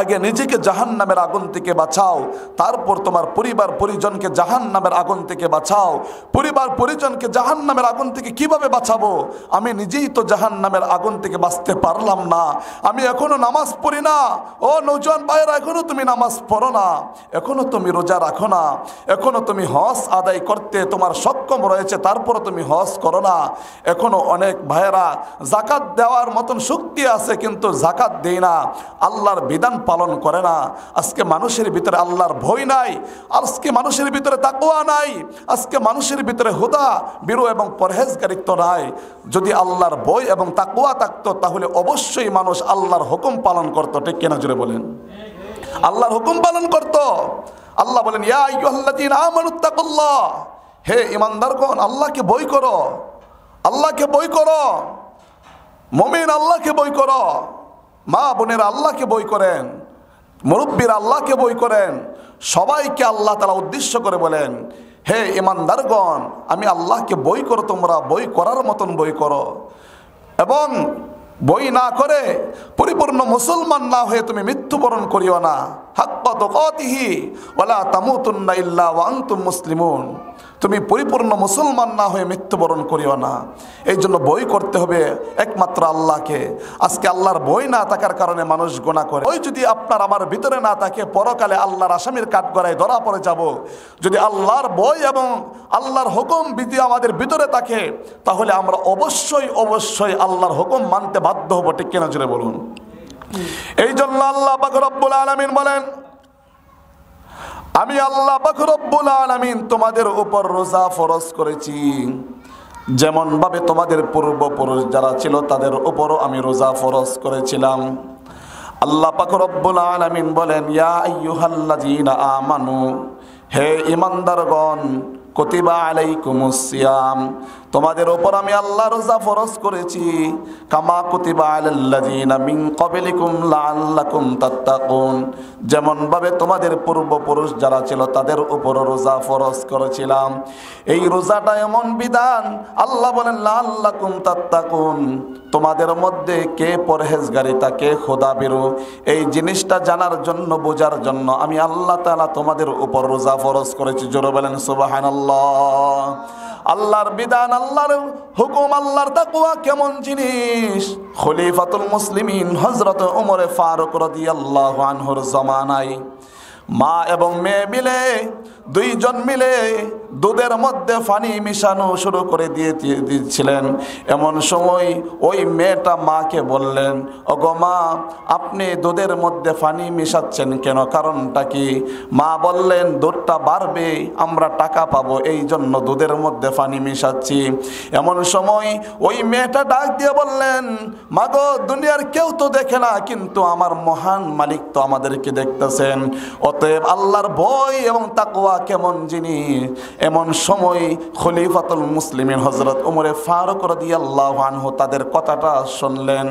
আগে নিজেকে জাহান্নামের আগুন থেকে বাঁচাও, তারপর তোমার পরিবার পরিজনকে জাহান্নামের আগুন থেকে বাঁচাও। পরিবার পরিজনকে জাহান্নামের আগুন থেকে কিভাবে বাঁচাবো? আমি নিজেই তো জাহান্নামের আগুন থেকে বাঁচতে পারলাম না, আমি এখনো নামাজ পড়ি না। ও নওজোয়ান ভাইয়েরা, এখনো তুমি নামাজ পড়ো না, এখনো তুমি রোজা রাখো না, এখনো তুমি হজ আদায় করতে তোমার সক্ষম রয়েছে, তারপরও তুমি হজ করো না। এখনো অনেক ভাইয়েরা যাকাত দেওয়ার মতন শক্তি আছে কিন্তু যাকাত দেয় না, আল্লাহর বিধান পালন করে না। আজকে মানুষের ভিতরে আল্লাহর ভয় নাই, আজকে মানুষের ভিতরে তাকওয়া নাই, আজকে মানুষের ভিতরে হুদা বিরু এবং পরহেজগারিত্ব নাই। যদি আল্লাহর ভয় এবং তাকওয়া থাকতো তাহলে অবশ্যই মানুষ আল্লাহর হুকুম পালন করত। ঠিক কিনা জোরে বলেন? আল্লাহর হুকুম পালন করত। আল্লাহ বলেন, ইয়া আইয়ুহাল্লাযীনা আমানুত্তাকুল্লাহ, হে ঈমানদারগণ, আল্লাহকে ভয় করো, আল্লাহকে ভয় করো। মুমিন আল্লাহকে ভয় করো, মা বোনেরা আল্লাহকে ভয় করেন, মুরব্বীরা আল্লাহকে ভয় করেন। সবাইকে আল্লাহ তাআলা উদ্দেশ্য করে বলেন, হে ঈমানদারগণ, আমি আল্লাহকে ভয় করো, তোমরা ভয় করার মতন ভয় করো। এবং বই না করে পরিপূর্ণ মুসলমান না হয়ে তুমি মৃত্যুবরণ করিও না। হাক্কা তুকাতিহি ওয়ালা তামুতুন্না ইল্লা ওয়া আনতুম মুসলিমুন। তুমি পরিপূর্ণ মুসলমান না হয়ে মৃত্যুবরণ করিও না। এই জন্য বই করতে হবে একমাত্র আল্লাহকে। আজকে আল্লাহর বই না থাকার কারণে মানুষ গুনাহ করে। ওই যদি আপনার আমার ভিতরে না থাকে, পরকালে আল্লাহর আসামির কাঠগড়ায় ধরা পড়ে যাব। যদি আল্লাহর বই এবং আল্লাহর হুকুম বিধি আমাদের ভিতরে থাকে, তাহলে আমরা অবশ্যই অবশ্যই আল্লাহর হুকুম মানতে বাধ্য হব। ঠিক কিনা জোরে বলুন। এই জন্য আল্লাহ পাক রব্বুল আলামিন বলেন, আমি আল্লাহ পাক রব্বুল আলামিন তোমাদের উপর রোজা ফরজ করেছি, যেমন ভাবে তোমাদের পূর্বপুরুষ যারা ছিল তাদের উপরও আমি রোজা ফরজ করেছিলাম। আল্লাহ পাক রব্বুল আলামিন বলেন, ইয়া আইয়ুহাল্লাযীনা আমানু, হে ঈমানদারগণ, কুতিবা আলাইকুমুস সিয়াম, তোমাদের উপর আমি আল্লাহ রোজা ফরজ করেছি, কামা কুতিবা আলাল্লাযীনা মিন ক্বাবলিকুম লাআল্লাকুম তাত্তাকুন, যেমন ভাবে তোমাদের পূর্বপুরুষ যারা ছিল তাদের উপর রোজা ফরজ করেছিলাম। এই রোজাটা এমন বিধান, আল্লাহ বলেন লাআল্লাকুম তাত্তাকুন, তোমাদের মধ্যে কে পরহেজগারিতা, কে খোদাভীরু, এই জিনিসটা জানার জন্য, বোঝার জন্য আমি আল্লাহ তাআলা তোমাদের উপর রোজা ফরজ করেছি। জোরে বলেন সুবহানাল্লাহ। আল্লাহর বিধান, আল্লাহর হুকুম, আল্লাহর তাকওয়া কেমন জিনিস, খলিফাতুল মুসলিমিন হযরত ওমর ফারুক রাদিয়াল্লাহু আনহুর জামানায় মা এবং মেয়ে মিলে, দুইজন মিলে দুধের মধ্যে পানি মিশানো শুরু করে দিয়েছিলেন। এমন সময় ওই মেয়েটা মাকে বললেন, ওগো মা, আপনি দুধের মধ্যে পানি মিশাচ্ছেন কেন, কারণটা কি? মা বললেন, দুধটা বাড়বে, আমরা টাকা পাবো, এই জন্য দুধের মধ্যে পানি মিশাচ্ছি। এমন সময় ওই মেয়েটা ডাক দিয়ে বললেন, মাগো, দুনিয়ার কেউ তো দেখে না, কিন্তু আমার মহান মালিক তো আমাদেরকে দেখতেছেন। অতএব আল্লাহর ভয় এবং তাকওয়া কেমন জিনিস। এমন সময় খলিফাতুল মুসলিমিন হযরত ওমর ফারুক রাদিয়াল্লাহু আনহু তাদের কথাটা শুনলেন।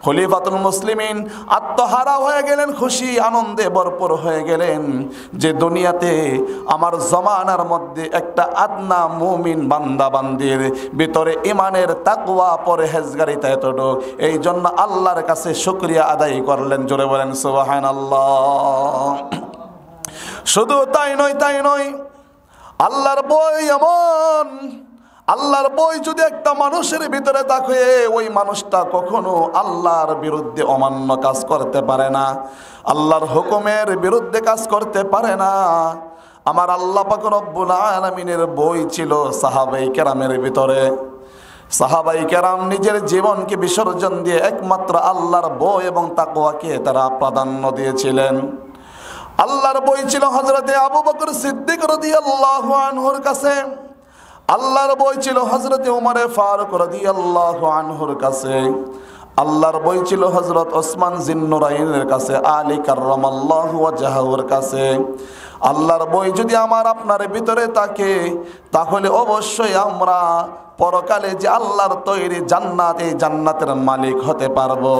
খলিফাতুল মুসলিমিন আত্মহারা হয়ে গেলেন, খুশি আনন্দে ভরপুর হয়ে গেলেন যে দুনিয়াতে আমার জমানার মধ্যে একটা আদনা মুমিন বান্দা বান্দির ভিতরে ইমানের তাকওয়া পরহেজগারিতা এতটুক। এই জন্য আল্লাহর কাছে শুকরিয়া আদায় করলেন। জোরে বলেন সুবহানাল্লাহ। শুধু তাই নয়, আল্লাহর বই এমন, আল্লাহর বই যদি একটা মানুষের ভিতরে থাকে, ওই মানুষটা কখনো আল্লাহর বিরুদ্ধে অমান্য কাজ করতে পারে না, আল্লাহর হুকুমের বিরুদ্ধে কাজ করতে পারে না। আমার আল্লাহ পাক রব্বুল আলামিনের বই ছিল সাহাবায়ে কেরামের ভিতরে। সাহাবায়ে কেরাম নিজের জীবনকে বিসর্জন দিয়ে একমাত্র আল্লাহর বই এবং তাকওয়াকে তারা প্রাধান্য দিয়েছিলেন। আল্লাহর বই ছিল হযরতে আবু বকর সিদ্দিক রাদিয়াল্লাহু আনহুর কাছে, আল্লাহর বই ছিল হযরতে ওমর ফারুক রাদিয়াল্লাহু আনহুর কাছে, আল্লাহর বই ছিল হযরত ওসমান জিন্নুরাইনের কাছে, আলী কাররামাল্লাহু ওয়াজহাহুর কাছে। আল্লাহর বই যদি আমার আপনার ভিতরে থাকে, তাহলে অবশ্যই আমরা পরকালে যে আল্লাহর তৈরি জান্নাত, এই জান্নাতের মালিক হতে পারবো।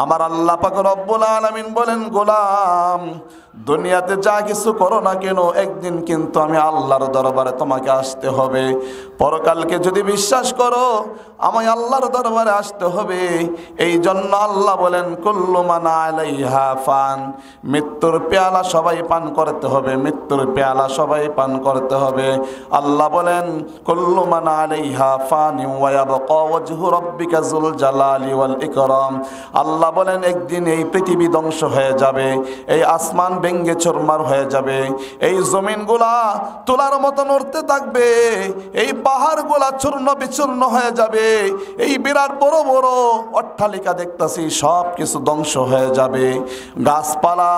আমার আল্লাহ পাক রব্বুল আলামিন বলেন, গোলাম, দুনিয়াতে যা কিছু করো না কেন, একদিন কিন্তু আমি আল্লাহর দরবারে তোমাকে আসতে হবে। পরকালকে যদি বিশ্বাস করো, আমায় আল্লাহর দরবারে আসতে হবে। এই জন্য আল্লাহ বলেন, কুল্লু মান আলাইহা ফান, মৃত্যুর পেয়ালা সবাই পান করতে হবে, মৃত্যুর পেয়ালা সবাই পান করতে হবে। আল্লাহ বলেন, কুল্লু মান আলাইহা ফান ওয়া ইয়াবকা ওয়াজহু রাব্বিকা যুল জালালি ওয়াল ইকরাম। আল্লাহ বলেন, একদিন এই পৃথিবী ধ্বংস হয়ে যাবে, এই আসমান ভেঙ্গে চুরমার হয়ে যাবে, এই জমিনগুলা তোলার মতো নড়তে থাকবে, এই পাহাড়গুলা চূর্ণ বিচূর্ণ হয়ে যাবে, এই বিরাট বড় বড় অট্টালিকা দেখতাছি সব কিছু ধ্বংস হয়ে যাবে, গাছপালা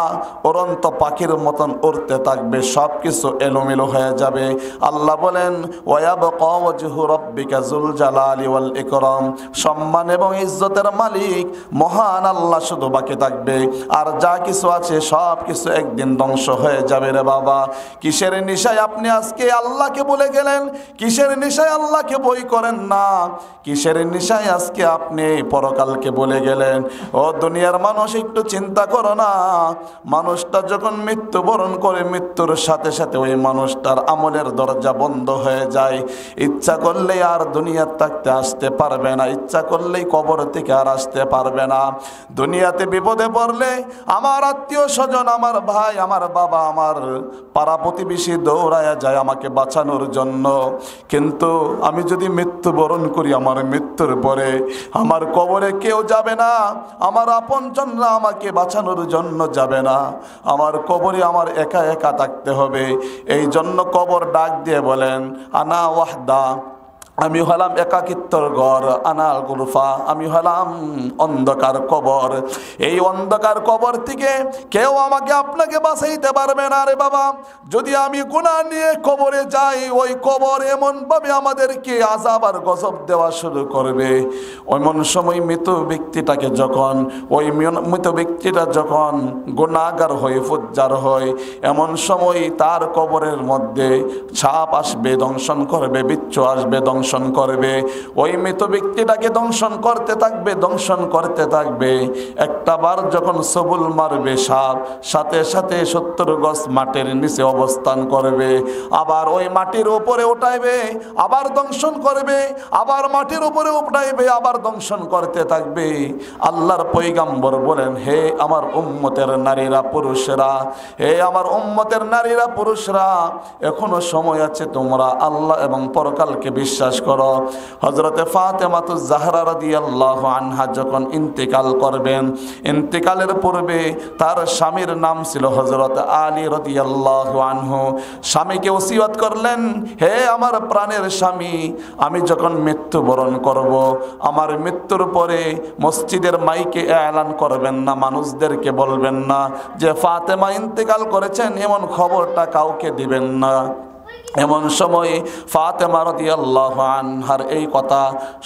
উড়ন্ত পাখির মতন উড়তে থাকবে, সব কিছু এলোমেলো হয়ে যাবে। আল্লাহ বলেন, ওয়ায়াবকা ওয়াজহু রাব্বিকা যুল জালালি ওয়াল ইকরাম, সম্মান এবং ইজ্জতের মালিক মহান আল্লাহ শুধু বাকি থাকবে, আর যা কিছু আছে সব কিছু একদিন ধ্বংস হয়ে যাবে। রে বাবা, কিসের নিশায় আপনি আজকে আল্লাহকে বলে গেলেন? কিসের নেশায় আল্লাহকে বই করেন না? কিসের নেশায় আজকে আপনি পরকালকে বলে গেলেন? ও দুনিয়ার মানুষ, একটু চিন্তা করো না। মানুষটা যখন মৃত্যুবরণ করে, মৃত্যুর সাথে সাথে ওই মানুষটার আমলের দরজা বন্ধ হয়ে যায়। ইচ্ছা করলেই আর দুনিয়ার থাকতে আসতে পারবে না, ইচ্ছা করলেই কবর থেকে আর আসতে পারবে না। দুনিয়াতে বিপদে পড়লে আমার আত্মীয় স্বজন, আমার ভাই, আমার বাবা, আমার পাড়া প্রতিবেশী দৌড়ায়া যায় আমাকে বাঁচানোর জন্য। কিন্তু আমি যদি মৃত্যুবরণ করি, আমার মৃত্যুর পরে আমার কবরে কেউ যাবে না, আমার আপনজনরা আমাকে বাঁচানোর জন্য যাবে না। আমার কবরে আমার একা একা থাকতে হবে। এই জন্য কবর ডাক দিয়ে বলেন, আনা ওয়াহদা, আমি হলাম একাকিত্বর ঘর, আনাল গুরফা, আমি হলাম অন্ধকার কবর। এই অন্ধকার কবর থেকে কেউ আমাকে আপনাকে বাঁচাইতে পারবে না রে বাবা। যদি আমি গুনাহ নিয়ে কবরে যাই, ওই কবর এমনভাবে আমাদেরকে আযাব আর গজব দেওয়া শুরু করবে। এমন সময় মৃত ব্যক্তিটাকে যখন, ওই মৃত ব্যক্তিটা যখন গুনাহগার হয়ে ফুজ্জার হয়, এমন সময় তার কবরের মধ্যে সাপ আসবে, দংশন করবে, বিচ্ছু আসবে, দংশন করবে। ওই মৃত ব্যক্তিটাকে দংশন করতে থাকবে, দংশন করতে থাকবে। একটা বার যখন সবুল মারবে সাপ, সাথে সাথে 70 গজ মাটির নিচে অবস্থান করবে। আবার ওই মাটির উপরে উঠাইবে, আবার দংশন করবে, আবার মাটির উপরে উঠাইবে, আবার দংশন করতে থাকবে। আল্লাহর পয়গম্বর বলেন, হে আমার উম্মতের নারীরা পুরুষরা, হে আমার উম্মতের নারীরা পুরুষরা, এখনো সময় আছে, তোমরা আল্লাহ এবং পরকালকে বিশ্বাস করো। হযরতে ফাতেমাতুজ জাহরা রাদিয়াল্লাহু আনহা যখন ইন্তেকাল করবেন, ইন্তেকালের পূর্বে তার স্বামীর নাম ছিল হযরত আলী রাদিয়াল্লাহু আনহু। স্বামীকে ওসিয়ত করলেন, হে আমার প্রাণের স্বামী, আমি যখন মৃত্যুবরণ করব, আমার মৃত্যুর পরে মসজিদের মাইকে এলান করবেন না, মানুষদেরকে বলবেন না যে ফাতেমা ইন্তেকাল করেছেন, এমন খবরটা কাউকে দিবেন না। এমন সময় ফাতেমা রাদিয়াল্লাহু আনহার এই কথা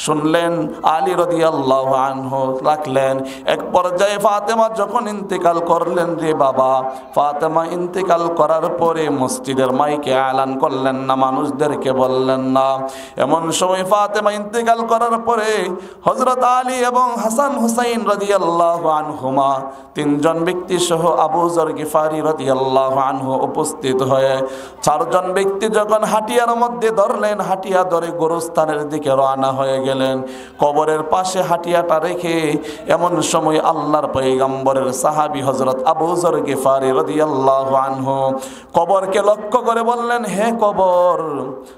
শুনলেন, আলী রাদিয়াল্লাহু আনহু রাখলেন। এক পর্যায়ে ফাতেমা যখন ইন্তেকাল করলেন, রে বাবা, ফাতেমা ইন্তেকাল করার পরে মসজিদের মাইকে এলান করলেন না, মানুষদেরকে বললেন না। এমন সময় ফাতেমা ইন্তেকাল করার পরে হযরত আলী এবং হাসান হুসাইন রাদিয়াল্লাহু আনহুমা, তিনজন ব্যক্তি সহ আবু যর গিফারি রাদিয়াল্লাহু আনহু উপস্থিত হয়ে, চারজন ব্যক্তি যখন হাটিয়ার মধ্যে ধরলেন, হাটিয়া ধরে গোরস্থানের দিকে রওনা হয়ে গেলেন। কবরের পাশে হাটিয়াটা রেখে এমন সময় আল্লাহর পয়গম্বরের সাহাবী হযরত আবু যর গিফারি রাদিয়াল্লাহু আনহু কবরকে লক্ষ্য করে বললেন, হে কবর,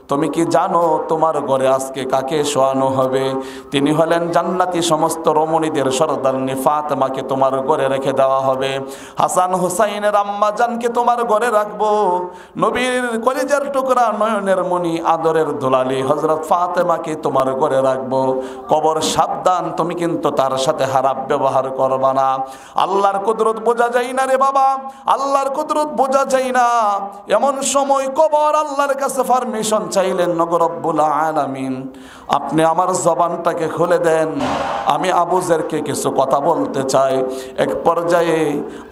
তুমি কি জানো তোমার ঘরে আজকে কাকে শোয়ানো হবে? তিনি হলেন জান্নাতি সমস্ত রমণীদের সরদারনি ফাতেমাকে তোমার ঘরে রেখে দেওয়া হবে। হাসান হুসাইনের আম্মা জানকে তোমার ঘরে রাখবো। নবীর কলিজার টুকরা, নয়নের মণি, আদরের দুলালি হযরত ফাতেমাকে তোমার ঘরে রাখবো। কবর সাবধান, তুমি কিন্তু তার সাথে খারাপ ব্যবহার করবা না। আল্লাহর কুদরত বোঝা যায় না রে বাবা, আল্লাহর কুদরত বোঝা যায় না। এমন সময় কবর আল্লাহর কাছে পারমিশন চাইলেন, নগো রব্বুল আলামিন, আপনি আমার জবানটাকে খুলে দেন, আমি আবু যরকে কিছু কথা বলতে চাই। এক পর্যায়ে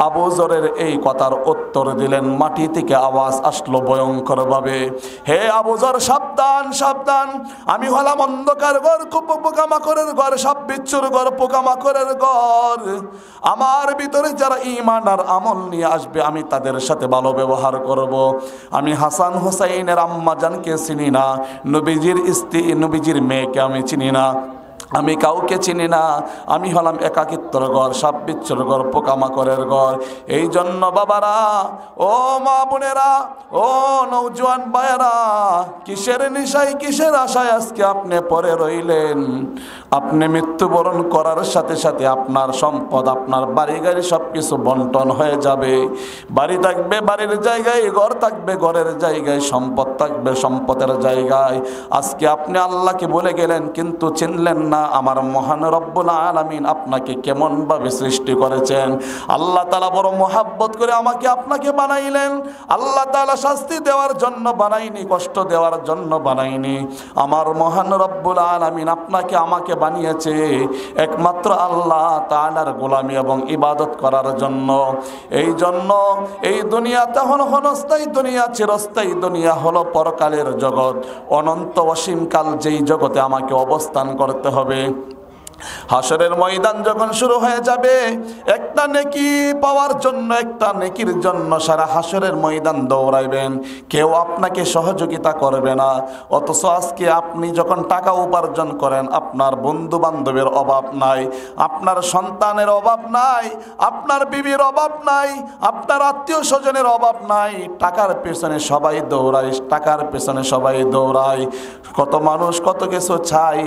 আবু যরের এই কথার উত্তর দিলেন, মাটি থেকে আওয়াজ আসলো ভয়ঙ্কর ভাবে, হে আবু যর, সাবধান সাবধান, আমি হলাম অন্ধকার ঘর, পোকামাকড়ের ঘর, সাপ বিচ্ছুর ঘর, পোকামাকড়ের ঘর। আমার ভিতরে যারা ঈমান আর আমল নিয়ে আসবে, আমি তাদের সাথে ভালো ব্যবহার করব। আমি হাসান হুসাইনের আম্মা জানকে চিনি না, নবীজির স্ত্রী, নবীজির মেয়েকে আমি চিনি না, আমি কাউকে চিনি না। আমি হলাম একাকিত্বর ঘর, সাপ বিচ্ছুর ঘর, পোকামাকড়ের ঘর। এই জন্য বাবারা, ও মা বোনেরা, ও নওজোয়ান ভাইয়েরা, কিসের নেশায়, কিসের আশায় আজকে আপনি পড়ে রইলেন? আপনি মৃত্যুবরণ করার সাথে সাথে আপনার সম্পদ, আপনার বাড়ি গাড়ি সব কিছু বন্টন হয়ে যাবে। বাড়ি থাকবে বাড়ির জায়গায়, ঘর থাকবে ঘরের জায়গায়, সম্পদ থাকবে সম্পদের জায়গায়। আজকে আপনি আল্লাহকে বলে গেলেন, কিন্তু চিনলেন না না আমার মহান রব্বুল আলামিন আপনাকে কেমন ভাবে সৃষ্টি করেছেন। আল্লাহ তাআলা বড় মহব্বত করে আমাকে আপনাকে বানাইলেন। আল্লাহ তাআলা শাস্তি দেওয়ার জন্য বানাইনি, কষ্ট দেওয়ার জন্য বানাইনি। আমার মহান রব্বুল আলামিন আপনাকে আমাকে বানিয়েছে একমাত্র আল্লাহ তাআলার গোলামি এবং ইবাদত করার জন্য। এই জন্য এই দুনিয়াতে হলো ক্ষণস্থায়ী দুনিয়া, চিরস্থায়ী দুনিয়া হলো পরকালের জগৎ। অনন্ত অসীমকাল যেই জগতে আমাকে অবস্থান করতে হবে। হাসরের ময়দান যখন শুরু হয়ে যাবে, একটা নেকি পাওয়ার জন্য, একটা নেকির জন্য সারা হাসরের ময়দান দৌড়াইবেন, কেউ আপনাকে সহযোগিতা করবে না। অথচ আজকে আপনি যখন টাকা উপার্জন করেন, আপনার বন্ধু বান্ধবের অভাব নাই, আপনার সন্তানের অভাব নাই, আপনার বিবির অভাব নাই, আপনার আত্মীয় স্বজনের অভাব নাই। টাকার পেছনে সবাই দৌড়ায়, টাকার পেছনে সবাই দৌড়ায়। কত মানুষ কত কিছু চাই।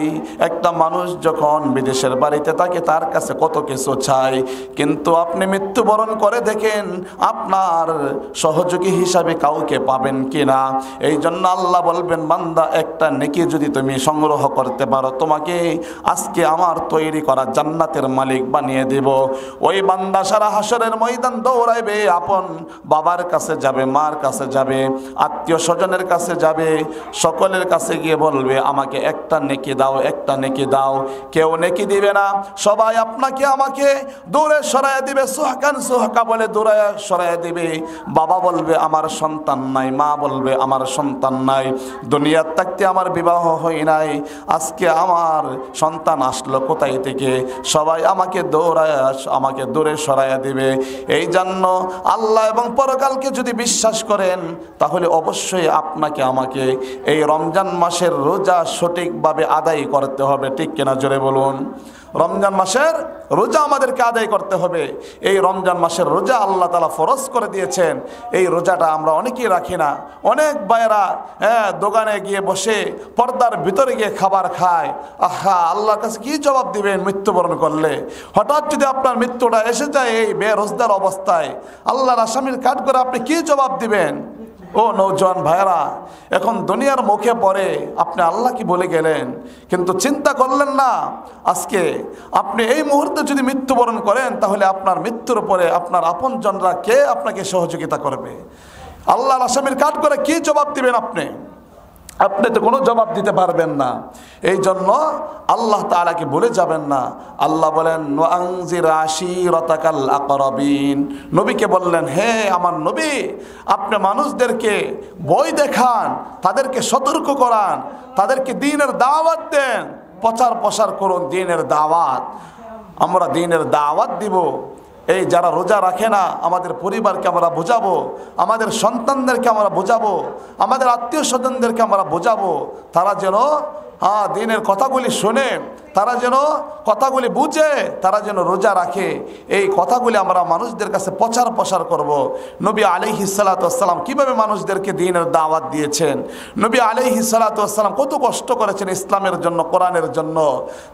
একটা মানুষ যখন বিদেশের বাড়িতে থাকে তার কাছে কত কিছু চাই, কিন্তু আপনি মৃত্যুবরণ করে দেখেন আপনার সহযোগী হিসাবে কাউকে পাবেন কিনা। এই জন্য আল্লাহ বলবেন, বান্দা একটা নেকি যদি তুমি সংগ্রহ করতে পারো, তোমাকে আজকে আমার তৈরি করা জান্নাতের মালিক বানিয়ে দেব। ওই বান্দা সারা হাসরের ময়দান দৌড়াইবে, আপন বাবার কাছে যাবে, মার কাছে যাবে, আত্মীয় স্বজনের কাছে যাবে, সকলের কাছে গিয়ে বলবে আমাকে একটা নেকি দাও, একটা নেকি দাও। কেউ নেকি দিবে না, সবাই আপনাকে আমাকে দূরে সরাইয়া দিবে, সুহকান সুহকা বলে দূরে সরাইয়া দিবে। বাবা বলবে আমার সন্তান নাই, মা বলবে আমার সন্তান নাই, দুনিয়ার থাকতে আমার বিবাহ হয় নাই, আজকে আমার সন্তান আসলো কোথায় থেকে, সবাই আমাকে আমাকে দূরে সরাইয়া দিবে। এই জন্য আল্লাহ এবং পরকালকে যদি বিশ্বাস করেন, তাহলে অবশ্যই আপনাকে আমাকে এই রমজান মাসের রোজা সঠিকভাবে আদায় করতে হবে। ঠিক কিনা জোরে বলুন। রমজান মাসের রোজা আমাদেরকে আদায় করতে হবে। এই রমজান মাসের রোজা আল্লাহ তাআলা ফরজ করে দিয়েছেন। এই রোজাটা আমরা অনেকেই রাখি না। অনেক ভাইয়েরা দোকানে গিয়ে বসে পর্দার ভিতরে গিয়ে খাবার খায়। আহা, আল্লাহর কাছে কি জবাব দিবেন মৃত্যুবরণ করলে? হঠাৎ যদি আপনার মৃত্যুটা এসে যায় এই বেরোজগার অবস্থায়, আল্লাহর আসামির কাঠ করে আপনি কি জবাব দিবেন? ও নৌজওয়ান ভাইরা, এখন দুনিয়ার মুখে পড়ে আপনি আল্লাহ কি বলে গেলেন, কিন্তু চিন্তা করলেন না আজকে আপনি এই মুহূর্তে যদি মৃত্যুবরণ করেন, তাহলে আপনার মৃত্যুর পরে আপনার আপনজনরা কে আপনাকে সহযোগিতা করবে? আল্লাহর আসামির কাঠ করে কি জবাব দিবেন আপনি? আপনি তো কোনো জবাব দিতে পারবেন না। এই জন্য আল্লাহ তাআলাকে ভুলে যাবেন না। আল্লাহ বলেন ওয়ানজির আশিরাতাকাল আকরাবিন, নবীকে বললেন, হে আমার নবী, আপনি মানুষদেরকে ভয় দেখান, তাদেরকে সতর্ক করান, তাদেরকে দ্বীনের দাওয়াত দেন, প্রচার প্রসার করুন দ্বীনের দাওয়াত। আমরা দ্বীনের দাওয়াত দিব। এই যারা রোজা রাখে না, আমাদের পরিবারকে আমরা বোঝাবো, আমাদের সন্তানদেরকে আমরা বোঝাবো, আমাদের আত্মীয় স্বজনদেরকে আমরা বোঝাবো, তারা যেন দ্বীনের কথাগুলি শোনে, তারা যেন কথাগুলি বুঝে, তারা যেন রোজা রাখে। এই কথাগুলি আমরা মানুষদের কাছে প্রচার প্রসার করব। নবী আলাইহিস সালাতু ওয়াস সালাম কিভাবে মানুষদেরকে দ্বীনের দাওয়াত দিয়েছেন, নবী আলাইহিস সালাতু ওয়াস সালাম কত কষ্ট করেছেন ইসলামের জন্য, কোরআনের জন্য,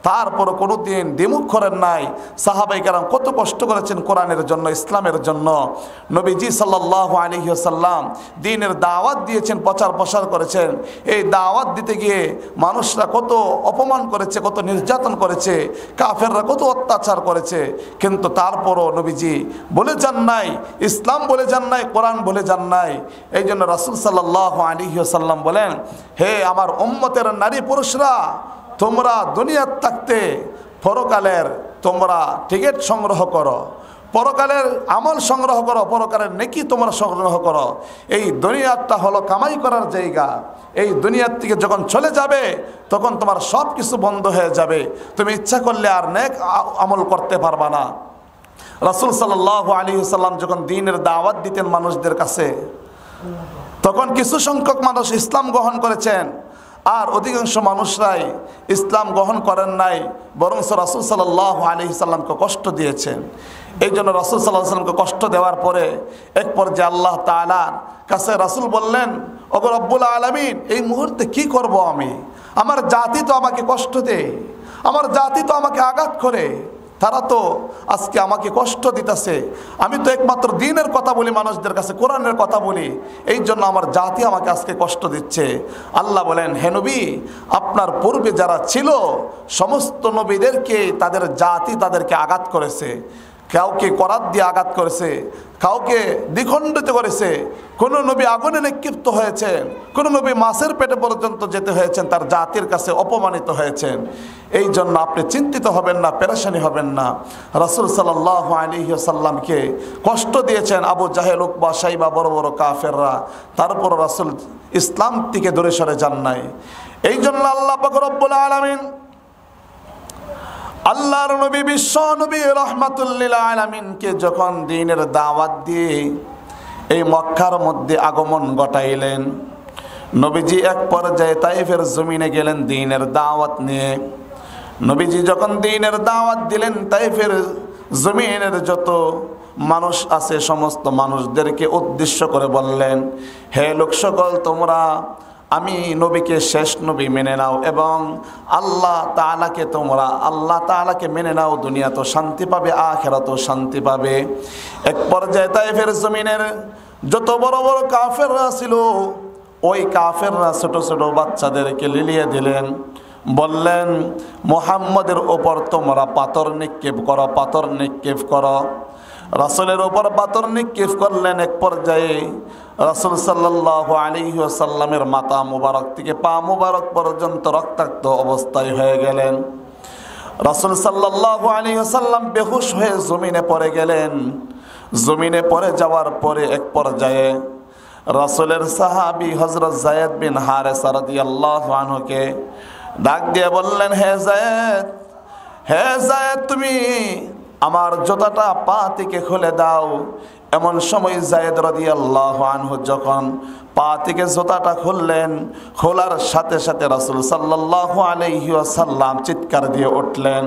তারপর কোনো দিন দ্বিমুখ করেন নাই। সাহাবায়ে কেরাম কত কষ্ট করেছেন কোরআনের জন্য, ইসলামের জন্য। নবীজি সাল্লাল্লাহু আলাইহি ওয়াসাল্লাম দ্বীনের দাওয়াত দিয়েছেন, প্রচার প্রসার করেছেন। এই দাওয়াত দিতে গিয়ে মানুষরা কত অপমান করেছে, কত নির্যাতন করেছে, কাফেররা কত অত্যাচার করেছে, কিন্তু তারপরও নবীজি বলে যান নাই, ইসলাম বলে যান নাই, কোরআন বলে যান নাই। এই জন্য রাসূল সাল্লাল্লাহু আলাইহি ওয়াসাল্লাম বলেন, হে আমার উম্মতের নারী পুরুষরা, তোমরা দুনিয়ার থাকতে পরকালের তোমরা টিকিট সংগ্রহ করো, পরকালের আমল সংগ্রহ করো, পরকালের নেকি তোমরা সংগ্রহ করো। এই দুনিয়াটা হলো কামাই করার জায়গা। এই দুনিয়ার থেকে যখন চলে যাবে, তখন তোমার সব কিছু বন্ধ হয়ে যাবে, তুমি ইচ্ছা করলে আর নেক আমল করতে পারবা না। রাসূল সাল্লাল্লাহু আলাইহি ওয়াসাল্লাম যখন দ্বীনের দাওয়াত দিতেন মানুষদের কাছে, তখন কিছু সংখ্যক মানুষ ইসলাম গ্রহণ করেছেন, আর অধিকাংশ মানুষরাই ইসলাম গ্রহণ করেন নাই, বরং রাসূল সাল্লাল্লাহু আলাইহি ওয়াসাল্লামকে কষ্ট দিয়েছেন। এই জন্য রাসূল সাল্লাল্লাহু আলাইহি ওয়াসাল্লামকে কষ্ট দেওয়ার পরে এক পর্যায়ে আল্লাহ তাআলার কাছে রাসূল বললেন, ওগো রব্বুল আলামিন, এই মুহূর্তে কি করব আমি? আমার জাতি তো আমাকে কষ্ট দেয়, আমার জাতি তো আমাকে আঘাত করে, তারা তো আজকে আমাকে কষ্ট দিতেছে, আমি তো একমাত্র দ্বীনের কথা বলি মানুষদের কাছে, কোরআনের কথা বলি, এই জন্য আমার জাতি আমাকে আজকে কষ্ট দিচ্ছে। আল্লাহ বলেন, হে নবী, আপনার পূর্বে যারা ছিল সমস্ত নবীদেরকে তাদের জাতি তাদেরকে আঘাত করেছে, কাউকে করাত দিয়ে আঘাত করেছে, কাউকে দ্বিখণ্ডিত করেছে, কোন নবী আগুনে নিক্ষিপ্ত হয়েছেন, কোন নবী মাছের পেটে পর্যন্ত যেতে হয়েছেন, তার জাতির কাছে অপমানিত হয়েছেন। এই জন্য আপনি চিন্তিত হবেন না, পেরেশানি হবেন না। রাসূল সাল্লাল্লাহু আলাইহি ওয়াসাল্লামকে কষ্ট দিয়েছেন আবু জাহেল, উকবা, শাইবা, বড় বড় কাফেররা, তারপর রাসূল ইসলাম থেকে দূরে সরে যান নাই। এই জন্য আল্লাহ পাক রব্বুল আলামিন আল্লাহর নবী বিশ্ব নবী রাহমাতুল লিল আলামিনকে যখন দ্বীনের দাওয়াত দিয়ে এই মক্কার মধ্যে আগমন ঘটাইলেন, নবীজি এক পর্যায়ে তায়েফের জমিনে গেলেন দ্বীনের দাওয়াত নিয়ে। নবীজি যখন দ্বীনের দাওয়াত দিলেন, তায়েফের জমিনের যত মানুষ আছে সমস্ত মানুষদেরকে উদ্দেশ্য করে বললেন, হে লোক সকল, তোমরা আমি নবীকে শেষ নবী মেনে নাও এবং আল্লাহ তাআলাকে মেনে নাও, দুনিয়া তো শান্তি পাবে, আখিরাতেও শান্তি পাবে। এক পর্যায়ে তায়েফের জমিনের যত বড় বড় কাফেররা ছিল, ওই কাফেররা ছোট ছোট বাচ্চাদেরকে লিলিয়ে দিলেন, বললেন, মুহাম্মদের ওপর তোমরা পাথর নিক্ষেপ করো। রাসূলের ওপর পাথর নিক্ষেপ করলেন। এক পর্যায়ে রাসূল সাল্লাল্লাহু আলাইহি ওয়াসাল্লামের মাথা মুবারক থেকে পা মুবারক পর্যন্ত রক্তাক্ত অবস্থায় হয়ে গেলেন। রাসূল সাল্লাল্লাহু আলাইহি ওয়াসাল্লাম বেহুশ হয়ে জমিনে পড়ে গেলেন। জমিনে পড়ে যাওয়ার পরে এক পর্যায়ে রাসূলের সাহাবী হযরত যায়েদ বিন হারেসা রাদিয়াল্লাহু আনহুকে ডাক দিয়ে বললেন, হে যায়েদ, তুমি আমার জুতাটা পা থেকে খুলে দাও। এমন সময় যায়েদ রাদিয়াল্লাহু আনহু যখন পা থেকে জুতাটা খুললেন, খোলার সাথে সাথে রাসূল সাল্লাল্লাহু আলাইহি ওয়াসাল্লাম চিৎকার দিয়ে উঠলেন।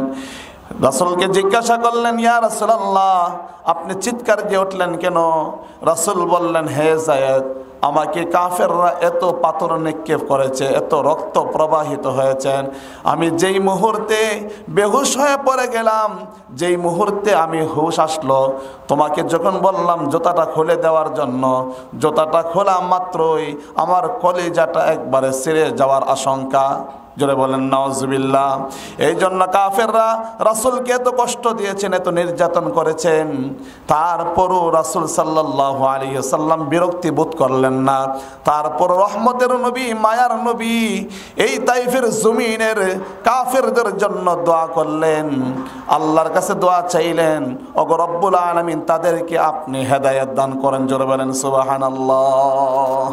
রাসূলকে জিজ্ঞাসা করলেন, ইয়া রাসূলুল্লাহ, আপনি চিৎকার দিয়ে উঠলেন কেন? রাসূল বললেন, হে যায়েদ, আমাকে কাফেররা এত পাথর নিক্ষেপ করেছে, এত রক্ত প্রবাহিত হয়েছেন, আমি যেই মুহূর্তে বেহুশ হয়ে পড়ে গেলাম, যেই মুহূর্তে আমি হুশ আসলো, তোমাকে যখন বললাম জুতাটা খুলে দেওয়ার জন্য, জুতাটা খোলা মাত্রই আমার কলিজাটা একবারে ছিঁড়ে যাওয়ার আশঙ্কা। জোরে বলেন নাউজুবিল্লাহ। এই জন্য কাফেররা রাসূলকে এত কষ্ট দিয়েছেন, এত নির্যাতন করেছেন, তারপরও রাসূল সাল্লাল্লাহু আলাইহি ওয়াসাল্লাম বিরক্তি বোধ করলেন না। তারপর রহমতের নবী, মায়ার নবী এই তাইফের জমিনের কাফেরদের জন্য দোয়া করলেন, আল্লাহর কাছে দোয়া চাইলেন, ওগো রব্বুল আলামিন, তাদেরকে আপনি হেদায়েত দান করেন। জোরে বলেন সুবহানাল্লাহ।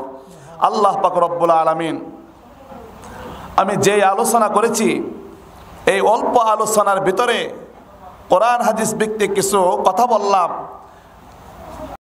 আল্লাহ পাক রব্বুল আলামিন, আমি যে আলোচনা করেছি এই অল্প আলোচনার ভিতরে কোরআন হাদিস ভিত্তিক কিছু কথা বললাম,